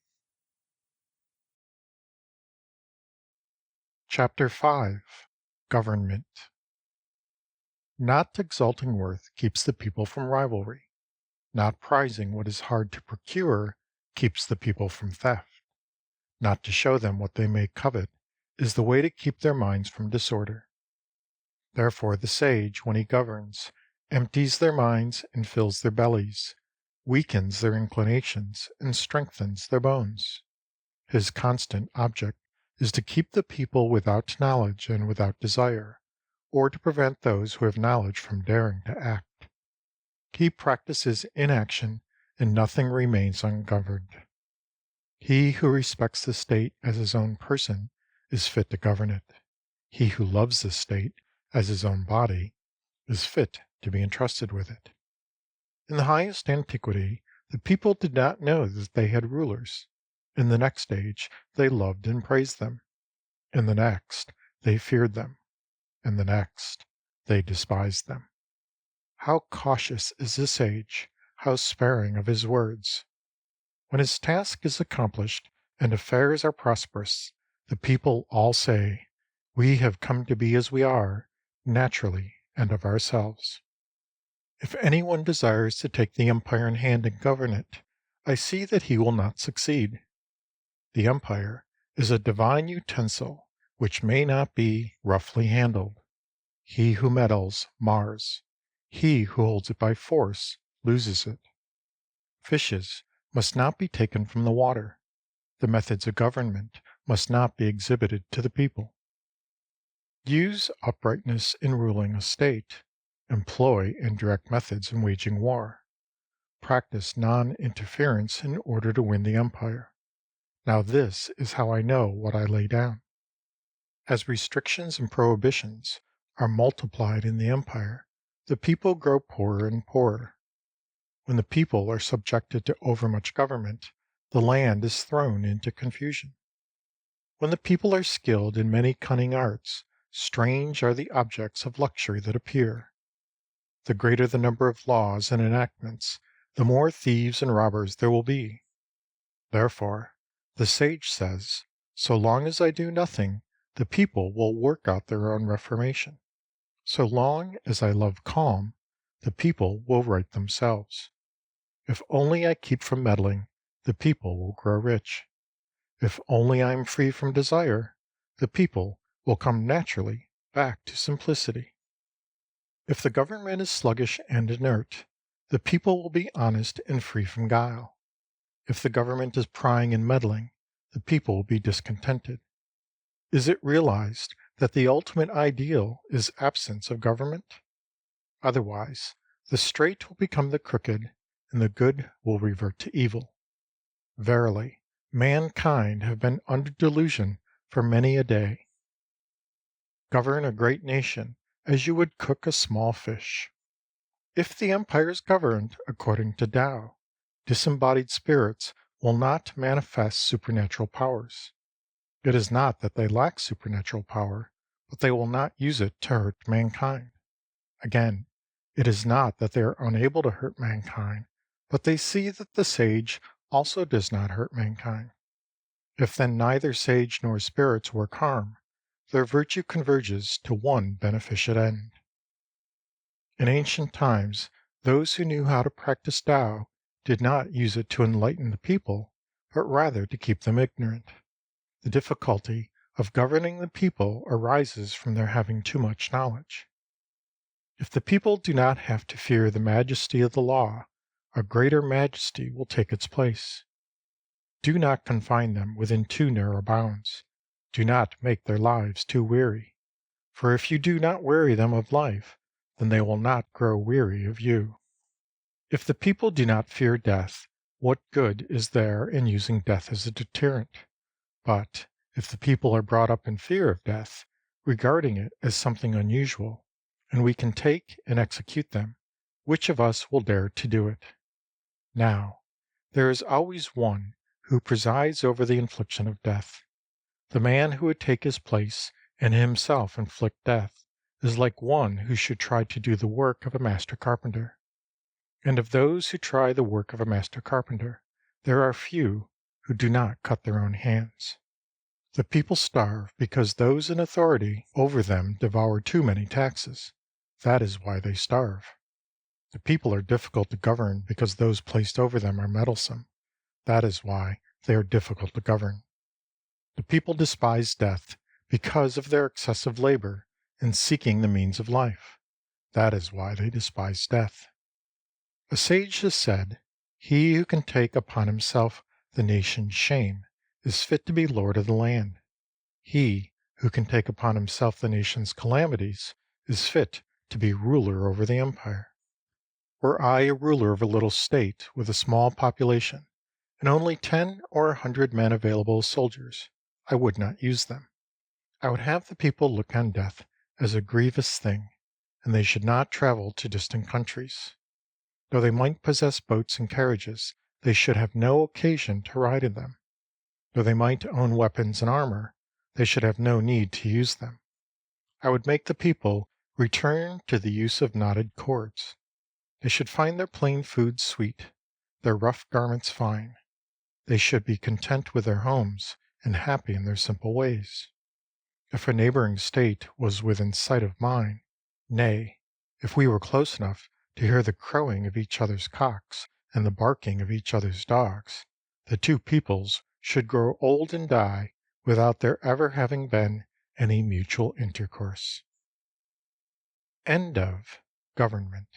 Chapter 5. Government. Not exalting worth keeps the people from rivalry. Not prizing what is hard to procure keeps the people from theft. Not to show them what they may covet is the way to keep their minds from disorder. Therefore the sage, when he governs, empties their minds and fills their bellies, weakens their inclinations and strengthens their bones. His constant object is to keep the people without knowledge and without desire, or to prevent those who have knowledge from daring to act. He practices inaction, and nothing remains ungoverned. He who respects the state as his own person is fit to govern it. He who loves the state as his own body is fit to be entrusted with it. In the highest antiquity, the people did not know that they had rulers. In the next age, they loved and praised them. In the next, they feared them. In the next, they despised them. How cautious is the sage, how sparing of his words! When his task is accomplished and affairs are prosperous, the people all say, "We have come to be as we are, naturally and of ourselves." If any one desires to take the empire in hand and govern it, I see that he will not succeed. The empire is a divine utensil which may not be roughly handled. He who meddles mars. He who holds it by force loses it. Fishes must not be taken from the water. The methods of government must not be exhibited to the people. Use uprightness in ruling a state. Employ indirect methods in waging war. Practice non-interference in order to win the empire. Now this is how I know what I lay down. As restrictions and prohibitions are multiplied in the empire, the people grow poorer and poorer. When the people are subjected to overmuch government, the land is thrown into confusion. When the people are skilled in many cunning arts, strange are the objects of luxury that appear. The greater the number of laws and enactments, the more thieves and robbers there will be. Therefore, the sage says, "So long as I do nothing, the people will work out their own reformation. So long as I love calm, the people will right themselves. If only I keep from meddling, the people will grow rich. If only I am free from desire, the people will come naturally back to simplicity. If the government is sluggish and inert, the people will be honest and free from guile. If the government is prying and meddling, the people will be discontented. Is it realized that the ultimate ideal is absence of government? Otherwise, the straight will become the crooked, and the good will revert to evil. Verily, mankind have been under delusion for many a day. Govern a great nation as you would cook a small fish. If the empire is governed according to Tao, disembodied spirits will not manifest supernatural powers. It is not that they lack supernatural power, but they will not use it to hurt mankind. Again, it is not that they are unable to hurt mankind, but they see that the sage also does not hurt mankind. If then neither sage nor spirits work harm, their virtue converges to one beneficent end. In ancient times, those who knew how to practice Tao did not use it to enlighten the people, but rather to keep them ignorant. The difficulty of governing the people arises from their having too much knowledge. If the people do not have to fear the majesty of the law, a greater majesty will take its place. Do not confine them within too narrow bounds. Do not make their lives too weary. For if you do not weary them of life, then they will not grow weary of you. If the people do not fear death, what good is there in using death as a deterrent? But if the people are brought up in fear of death, regarding it as something unusual, and we can take and execute them, which of us will dare to do it? Now, there is always one who presides over the infliction of death. The man who would take his place and himself inflict death is like one who should try to do the work of a master carpenter. And of those who try the work of a master carpenter, there are few who do not cut their own hands. The people starve because those in authority over them devour too many taxes. That is why they starve. The people are difficult to govern because those placed over them are meddlesome. That is why they are difficult to govern. The people despise death because of their excessive labor in seeking the means of life. That is why they despise death. A sage has said, "He who can take upon himself the nation's shame is fit to be lord of the land. He who can take upon himself the nation's calamities is fit to be ruler over the empire." Were I a ruler of a little state with a small population, and only 10 or 100 men available as soldiers, I would not use them. I would have the people look on death as a grievous thing, and they should not travel to distant countries. Though they might possess boats and carriages, they should have no occasion to ride in them. Though they might own weapons and armor, they should have no need to use them. I would make the people return to the use of knotted cords. They should find their plain food sweet, their rough garments fine. They should be content with their homes and happy in their simple ways. If a neighboring state was within sight of mine, nay, if we were close enough to hear the crowing of each other's cocks and the barking of each other's dogs, the two peoples should grow old and die without there ever having been any mutual intercourse. End of Government.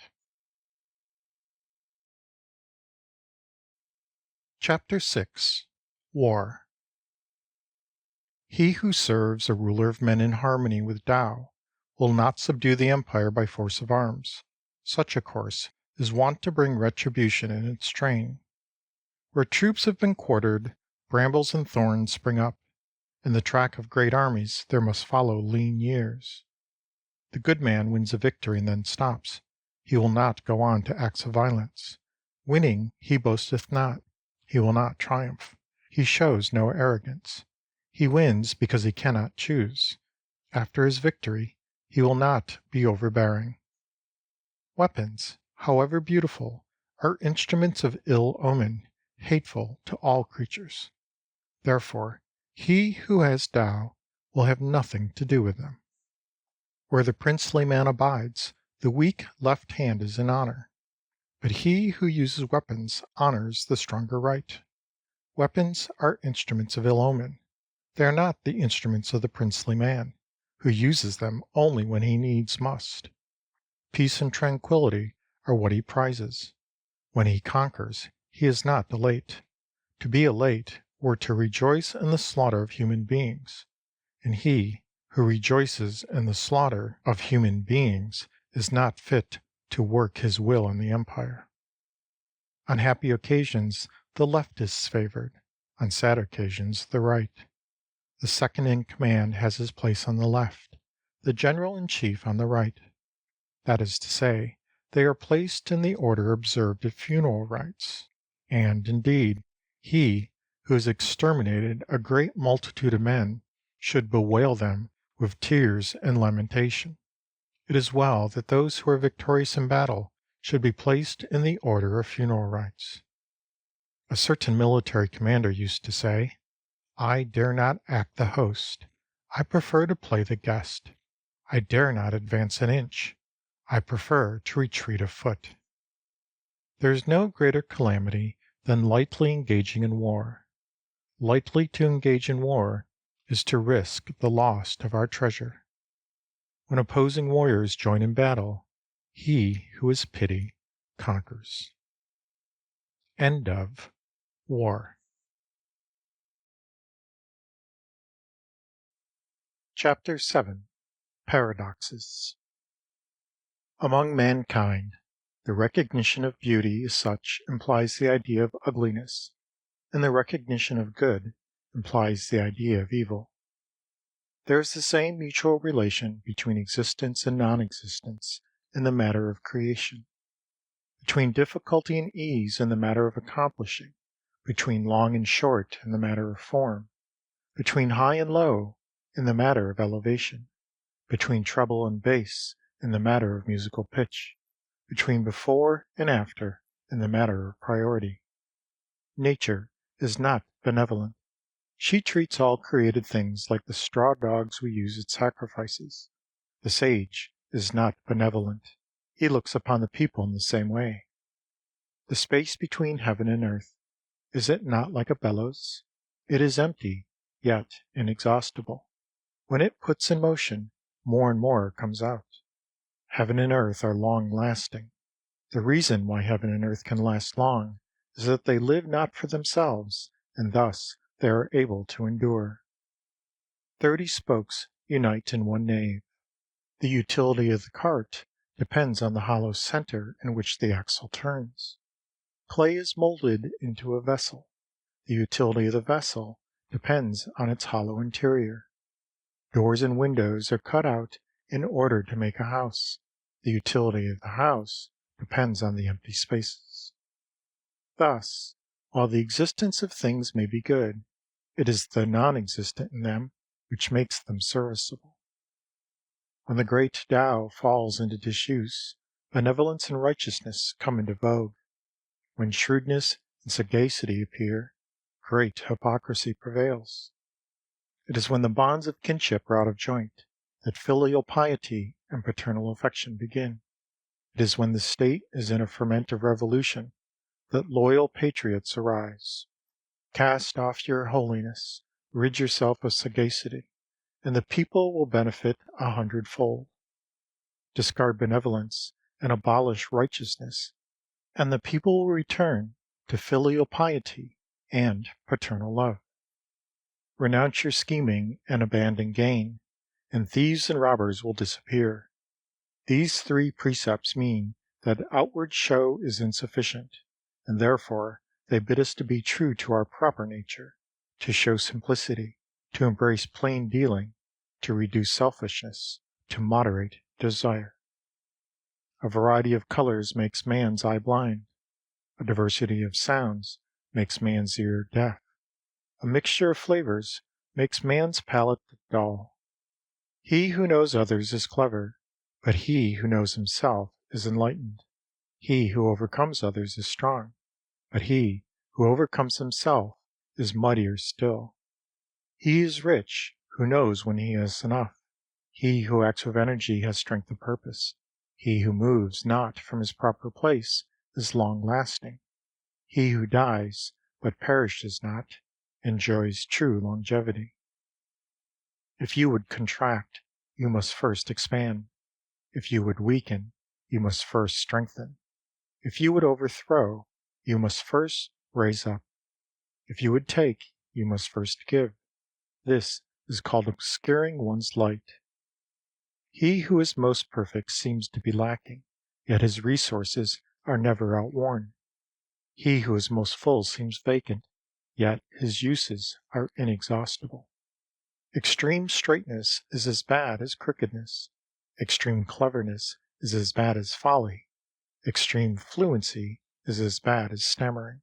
Chapter 6. War. He who serves a ruler of men in harmony with Tao will not subdue the empire by force of arms. Such a course is wont to bring retribution in its train. Where troops have been quartered, brambles and thorns spring up. In the track of great armies there must follow lean years. The good man wins a victory and then stops. He will not go on to acts of violence. Winning, he boasteth not. He will not triumph. He shows no arrogance. He wins because he cannot choose. After his victory, he will not be overbearing. Weapons, however beautiful, are instruments of ill omen, hateful to all creatures. Therefore, he who has Tao will have nothing to do with them. Where the princely man abides, the weak left hand is in honor. But he who uses weapons honors the stronger right. Weapons are instruments of ill omen. They are not the instruments of the princely man, who uses them only when he needs must. Peace and tranquillity are what he prizes. When he conquers, he is not elate. To be elate were to rejoice in the slaughter of human beings. and he who rejoices in the slaughter of human beings is not fit to work his will in the empire. On happy occasions, the left is favored, on sad occasions, the right. The second in command has his place on the left, the general in chief on the right. That is to say, they are placed in the order observed at funeral rites, and, indeed, he who has exterminated a great multitude of men should bewail them with tears and lamentation. It is well that those who are victorious in battle should be placed in the order of funeral rites. A certain military commander used to say, "I dare not act the host. I prefer to play the guest. I dare not advance an inch. I prefer to retreat a foot." There is no greater calamity than lightly engaging in war. Lightly to engage in war is to risk the loss of our treasure. When opposing warriors join in battle, he who is pity conquers. End of War. Chapter 7. Paradoxes. Among mankind, the recognition of beauty as such implies the idea of ugliness, and the recognition of good implies the idea of evil. There is the same mutual relation between existence and non-existence in the matter of creation, between difficulty and ease in the matter of accomplishing, between long and short in the matter of form, between high and low in the matter of elevation, between treble and bass in the matter of musical pitch, between before and after in the matter of priority. Nature is not benevolent. She treats all created things like the straw dogs we use at sacrifices. The sage is not benevolent. He looks upon the people in the same way. The space between heaven and earth, is it not like a bellows? It is empty, yet inexhaustible. When it puts in motion, more and more comes out. Heaven and earth are long-lasting. The reason why heaven and earth can last long is that they live not for themselves, and thus they are able to endure. 30 spokes unite in one nave. The utility of the cart depends on the hollow center in which the axle turns. Clay is molded into a vessel. The utility of the vessel depends on its hollow interior. Doors and windows are cut out in order to make a house. The utility of the house depends on the empty spaces. Thus, while the existence of things may be good, it is the non-existent in them which makes them serviceable. When the great Tao falls into disuse, benevolence and righteousness come into vogue. When shrewdness and sagacity appear, great hypocrisy prevails. It is when the bonds of kinship are out of joint that filial piety and paternal affection begin. It is when the state is in a ferment of revolution that loyal patriots arise. Cast off your holiness, rid yourself of sagacity, and the people will benefit 100-fold. Discard benevolence and abolish righteousness, and the people will return to filial piety and paternal love. Renounce your scheming and abandon gain, and thieves and robbers will disappear. These 3 precepts mean that outward show is insufficient, and therefore they bid us to be true to our proper nature, to show simplicity, to embrace plain dealing, to reduce selfishness, to moderate desire. A variety of colors makes man's eye blind. A diversity of sounds makes man's ear deaf. A mixture of flavors makes man's palate dull. He who knows others is clever, but he who knows himself is enlightened. He who overcomes others is strong, but he who overcomes himself is mightier still. He is rich who knows when he has enough. He who acts with energy has strength of purpose. He who moves not from his proper place is long-lasting. He who dies, but perishes not, enjoys true longevity. If you would contract, you must first expand. If you would weaken, you must first strengthen. If you would overthrow, you must first raise up. If you would take, you must first give. This is called obscuring one's light. He who is most perfect seems to be lacking, yet his resources are never outworn. He who is most full seems vacant, yet his uses are inexhaustible. Extreme straightness is as bad as crookedness. Extreme cleverness is as bad as folly. Extreme fluency is as bad as stammering.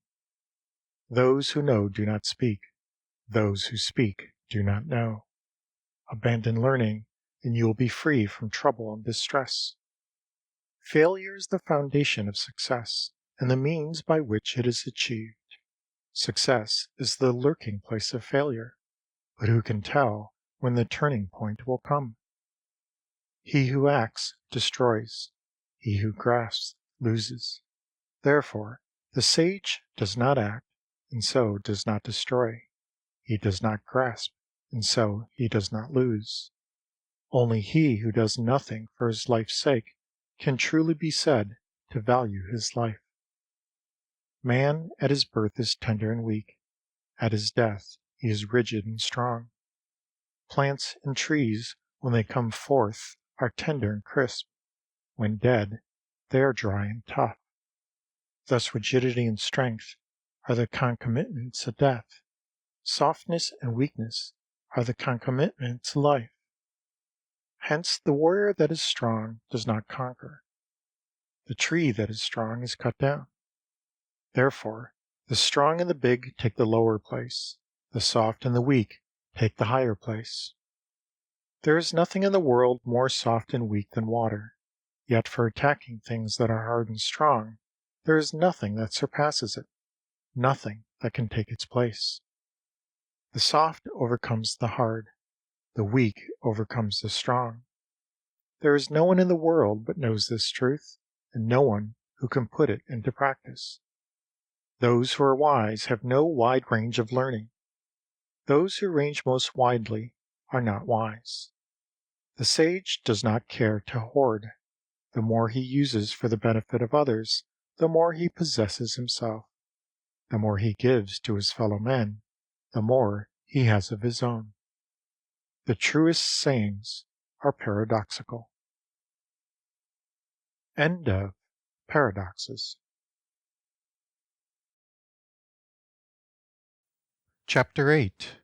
Those who know do not speak. Those who speak do not know. Abandon learning, and you will be free from trouble and distress. Failure is the foundation of success, and the means by which it is achieved. Success is the lurking place of failure, but who can tell when the turning point will come? He who acts destroys. He who grasps loses. Therefore, the sage does not act, and so does not destroy. He does not grasp, and so he does not lose. Only he who does nothing for his life's sake can truly be said to value his life. Man at his birth is tender and weak. At his death he is rigid and strong. Plants and trees, when they come forth, are tender and crisp. When dead, they are dry and tough. Thus rigidity and strength are the concomitants of death. Softness and weakness are the concomitants of life. Hence the warrior that is strong does not conquer. The tree that is strong is cut down. Therefore, the strong and the big take the lower place. The soft and the weak take the higher place. There is nothing in the world more soft and weak than water. Yet for attacking things that are hard and strong, there is nothing that surpasses it, nothing that can take its place. The soft overcomes the hard, the weak overcomes the strong. There is no one in the world but knows this truth, and no one who can put it into practice. Those who are wise have no wide range of learning. Those who range most widely are not wise. The sage does not care to hoard. The more he uses for the benefit of others, the more he possesses himself. The more he gives to his fellow men, the more he has of his own. The truest sayings are paradoxical. End of Paradoxes. Chapter 8.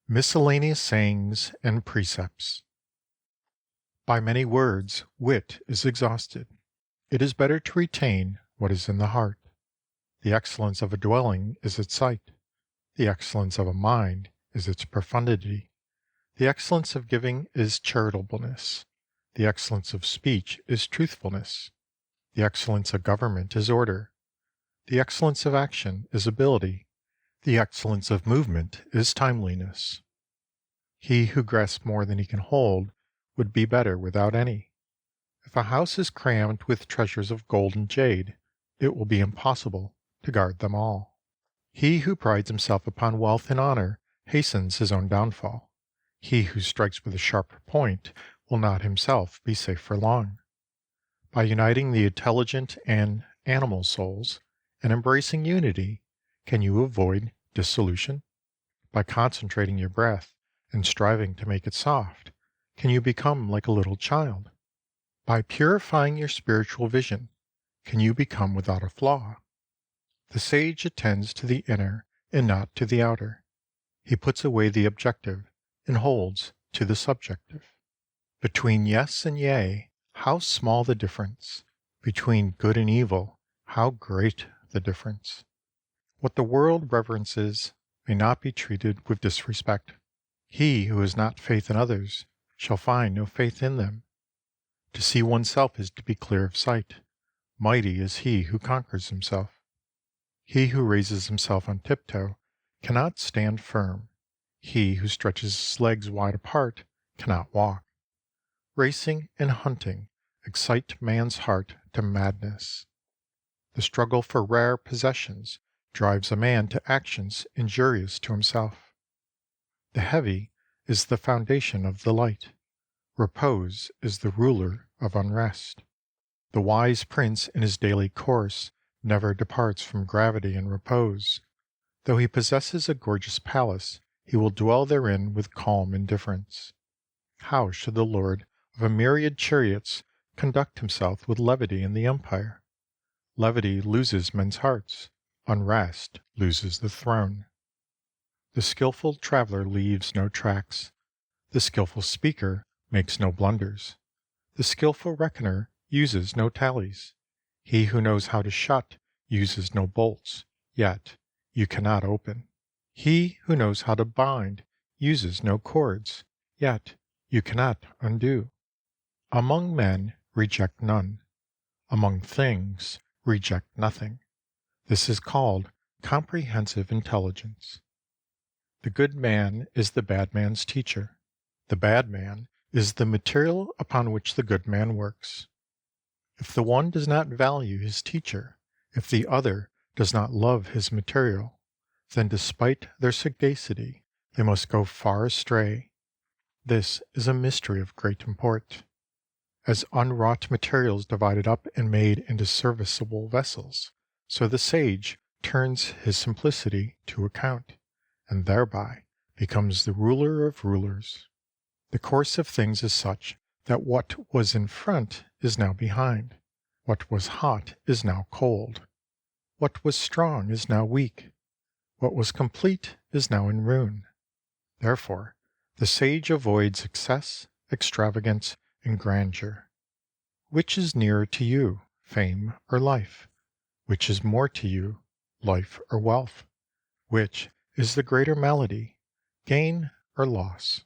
Miscellaneous Sayings and Precepts. By many words wit is exhausted. It is better to retain what is in the heart. The excellence of a dwelling is its site. The excellence of a mind is its profundity. The excellence of giving is charitableness. The excellence of speech is truthfulness. The excellence of government is order. The excellence of action is ability. The excellence of movement is timeliness. He who grasps more than he can hold would be better without any. If a house is crammed with treasures of gold and jade, it will be impossible to guard them all. He who prides himself upon wealth and honor hastens his own downfall. He who strikes with a sharp point will not himself be safe for long. By uniting the intelligent and animal souls, and embracing unity, can you avoid dissolution? By concentrating your breath and striving to make it soft, can you become like a little child? By purifying your spiritual vision, can you become without a flaw? The sage attends to the inner and not to the outer. He puts away the objective and holds to the subjective. Between yes and yea, how small the difference! Between good and evil, how great the difference! What the world reverences may not be treated with disrespect. He who has not faith in others shall find no faith in them. To see oneself is to be clear of sight. Mighty is he who conquers himself. He who raises himself on tiptoe cannot stand firm. He who stretches his legs wide apart cannot walk. Racing and hunting excite man's heart to madness. The struggle for rare possessions drives a man to actions injurious to himself. The heavy is the foundation of the light. Repose is the ruler of unrest. The wise prince in his daily course never departs from gravity and repose. Though he possesses a gorgeous palace, he will dwell therein with calm indifference. How should the lord of a myriad chariots conduct himself with levity in the empire? Levity loses men's hearts, unrest loses the throne. The skilful traveler leaves no tracks, the skilful speaker makes no blunders, the skilful reckoner uses no tallies. He who knows how to shut uses no bolts, yet you cannot open. He who knows how to bind uses no cords, yet you cannot undo. Among men reject none, among things reject nothing. This is called comprehensive intelligence. The good man is the bad man's teacher. The bad man is the material upon which the good man works. If the one does not value his teacher, if the other does not love his material, then despite their sagacity they must go far astray. This is a mystery of great import. As unwrought materials divided up and made into serviceable vessels, so the sage turns his simplicity to account, and thereby becomes the ruler of rulers. The course of things is such that what was in front is now behind, what was hot is now cold, what was strong is now weak, what was complete is now in ruin. Therefore, the sage avoids excess, extravagance, and grandeur. Which is nearer to you, fame or life? Which is more to you, life or wealth? Which is the greater malady, gain or loss?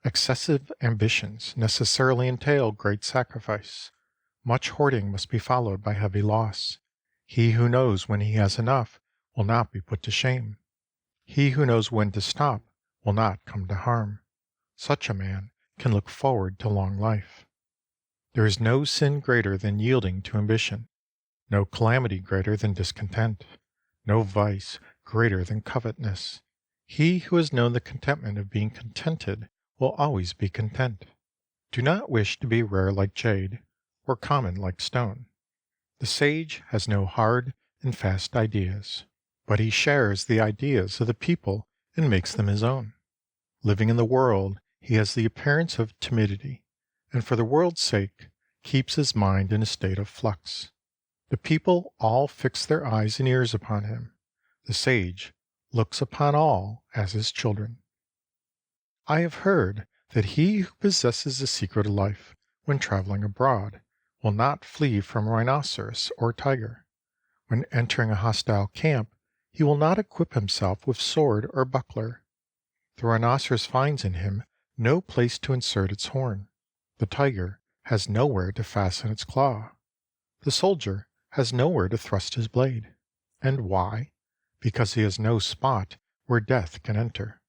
Excessive ambitions necessarily entail great sacrifice. Much hoarding must be followed by heavy loss. He who knows when he has enough will not be put to shame. He who knows when to stop will not come to harm. Such a man can look forward to long life. There is no sin greater than yielding to ambition, no calamity greater than discontent, no vice greater than covetousness. He who has known the contentment of being contented will always be content. Do not wish to be rare like jade, or common like stone. The sage has no hard and fast ideas, but he shares the ideas of the people and makes them his own. Living in the world, he has the appearance of timidity, and for the world's sake keeps his mind in a state of flux. The people all fix their eyes and ears upon him. The sage looks upon all as his children. I have heard that he who possesses the secret of life when traveling abroad will not flee from rhinoceros or tiger. When entering a hostile camp, he will not equip himself with sword or buckler. The rhinoceros finds in him no place to insert its horn. The tiger has nowhere to fasten its claw. The soldier has nowhere to thrust his blade. And why? Because he has no spot where death can enter.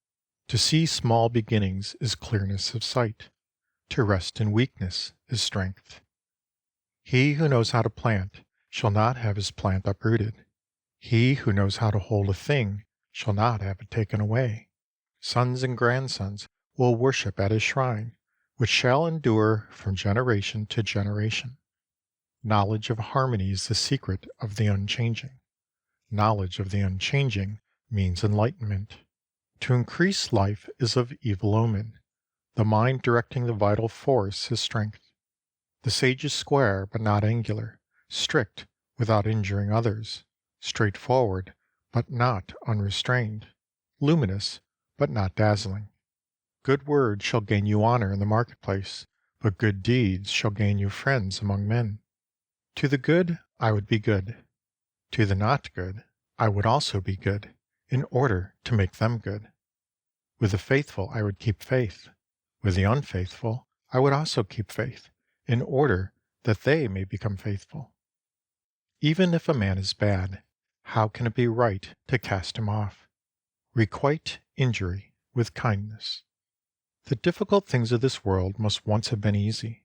To see small beginnings is clearness of sight. To rest in weakness is strength. He who knows how to plant shall not have his plant uprooted. He who knows how to hold a thing shall not have it taken away. Sons and grandsons will worship at his shrine, which shall endure from generation to generation. Knowledge of harmony is the secret of the unchanging. Knowledge of the unchanging means enlightenment. To increase life is of evil omen. The mind directing the vital force is strength. The sage is square but not angular, strict without injuring others, straightforward but not unrestrained, luminous but not dazzling. Good words shall gain you honor in the marketplace, but good deeds shall gain you friends among men. To the good I would be good. To the not good I would also be good, in order to make them good. With the faithful I would keep faith. With the unfaithful I would also keep faith, in order that they may become faithful. Even if a man is bad, how can it be right to cast him off? Requite injury with kindness. The difficult things of this world must once have been easy.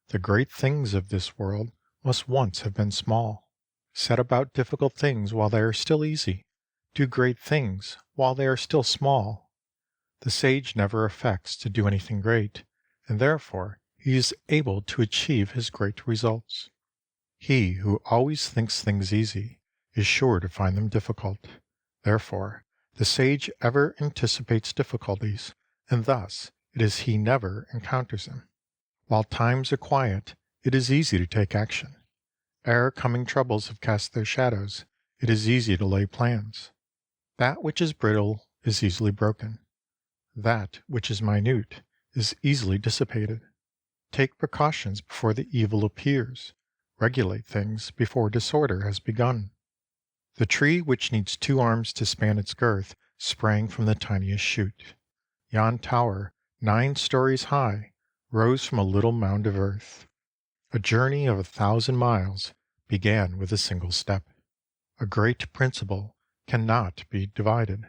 The great things of this world must once have been small. Set about difficult things while they are still easy. Do great things while they are still small. The sage never affects to do anything great, and therefore he is able to achieve his great results. He who always thinks things easy is sure to find them difficult. Therefore, The sage ever anticipates difficulties, and thus it is he never encounters them. While times are quiet, it is easy to take action. Ere coming troubles have cast their shadows, it is easy to lay plans. That which is brittle is easily broken. That which is minute is easily dissipated. Take precautions before the evil appears. Regulate things before disorder has begun. The tree which needs 2 arms to span its girth sprang from the tiniest shoot. Yon tower, 9 stories high, rose from a little mound of earth. A journey of 1,000 miles began with a single step. A great principle cannot be divided.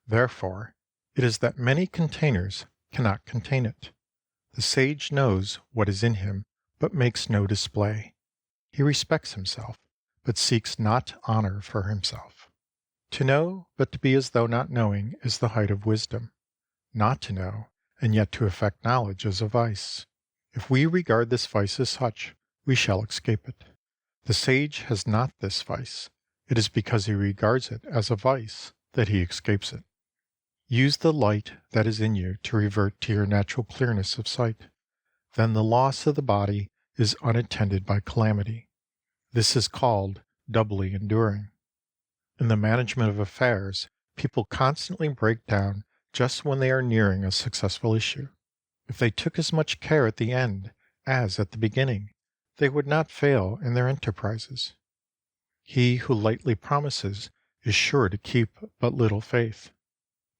Therefore, it is that many containers cannot contain it. The sage knows what is in him, but makes no display. He respects himself, but seeks not honor for himself. To know, but to be as though not knowing, is the height of wisdom. Not to know, and yet to affect knowledge, is a vice. If we regard this vice as such, we shall escape it. The sage has not this vice. It is because he regards it as a vice that he escapes it. Use the light that is in you to revert to your natural clearness of sight. Then the loss of the body is unattended by calamity. This is called doubly enduring. In the management of affairs, people constantly break down just when they are nearing a successful issue. If they took as much care at the end as at the beginning, they would not fail in their enterprises. He who lightly promises is sure to keep but little faith.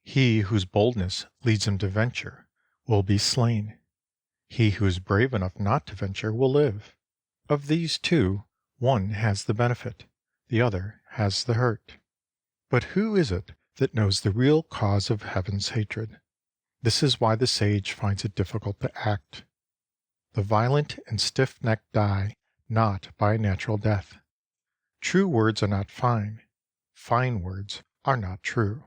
He whose boldness leads him to venture will be slain. He who is brave enough not to venture will live. Of these 2, one has the benefit, the other has the hurt. But who is it that knows the real cause of heaven's hatred? This is why the sage finds it difficult to act. The violent and stiff-necked die not by a natural death. True words are not fine. Fine words are not true.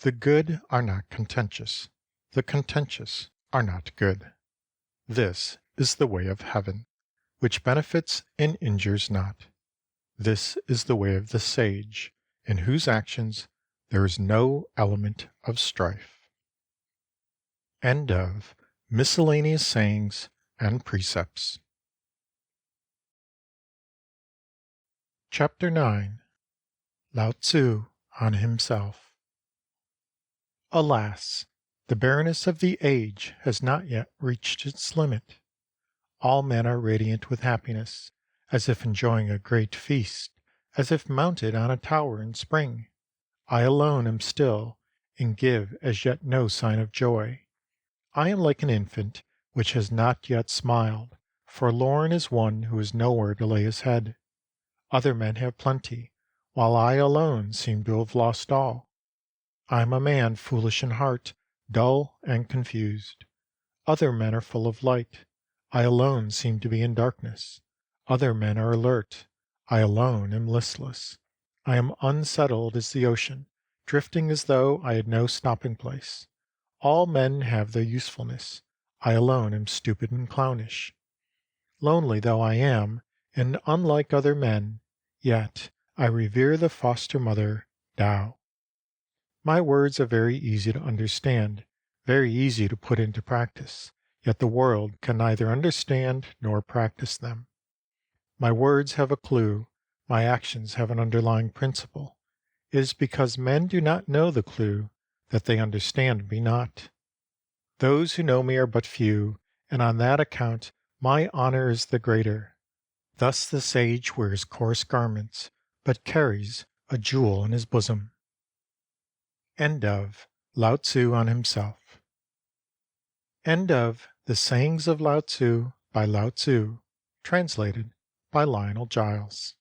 The good are not contentious. The contentious are not good. This is the way of heaven, which benefits and injures not. This is the way of the sage, in whose actions there is no element of strife. End of Miscellaneous Sayings and Precepts. Chapter 9. Lao Tzu on Himself. Alas, the barrenness of the age has not yet reached its limit. All men are radiant with happiness, as if enjoying a great feast, as if mounted on a tower in spring. I alone am still, and give as yet no sign of joy. I am like an infant which has not yet smiled. Forlorn is one who has nowhere to lay his head. Other men have plenty, while I alone seem to have lost all. I am a man foolish in heart, dull and confused. Other men are full of light. I alone seem to be in darkness. Other men are alert. I alone am listless. I am unsettled as the ocean, drifting as though I had no stopping place. All men have their usefulness. I alone am stupid and clownish. Lonely though I am, and unlike other men, yet I revere the foster mother, Tao. My words are very easy to understand, very easy to put into practice, yet the world can neither understand nor practice them. My words have a clue, my actions have an underlying principle. It is because men do not know the clue that they understand me not. Those who know me are but few, and on that account my honor is the greater. Thus the sage wears coarse garments, but carries a jewel in his bosom. End of Lao Tzu on Himself. End of The Sayings of Lao Tzu by Lao Tzu, translated by Lionel Giles.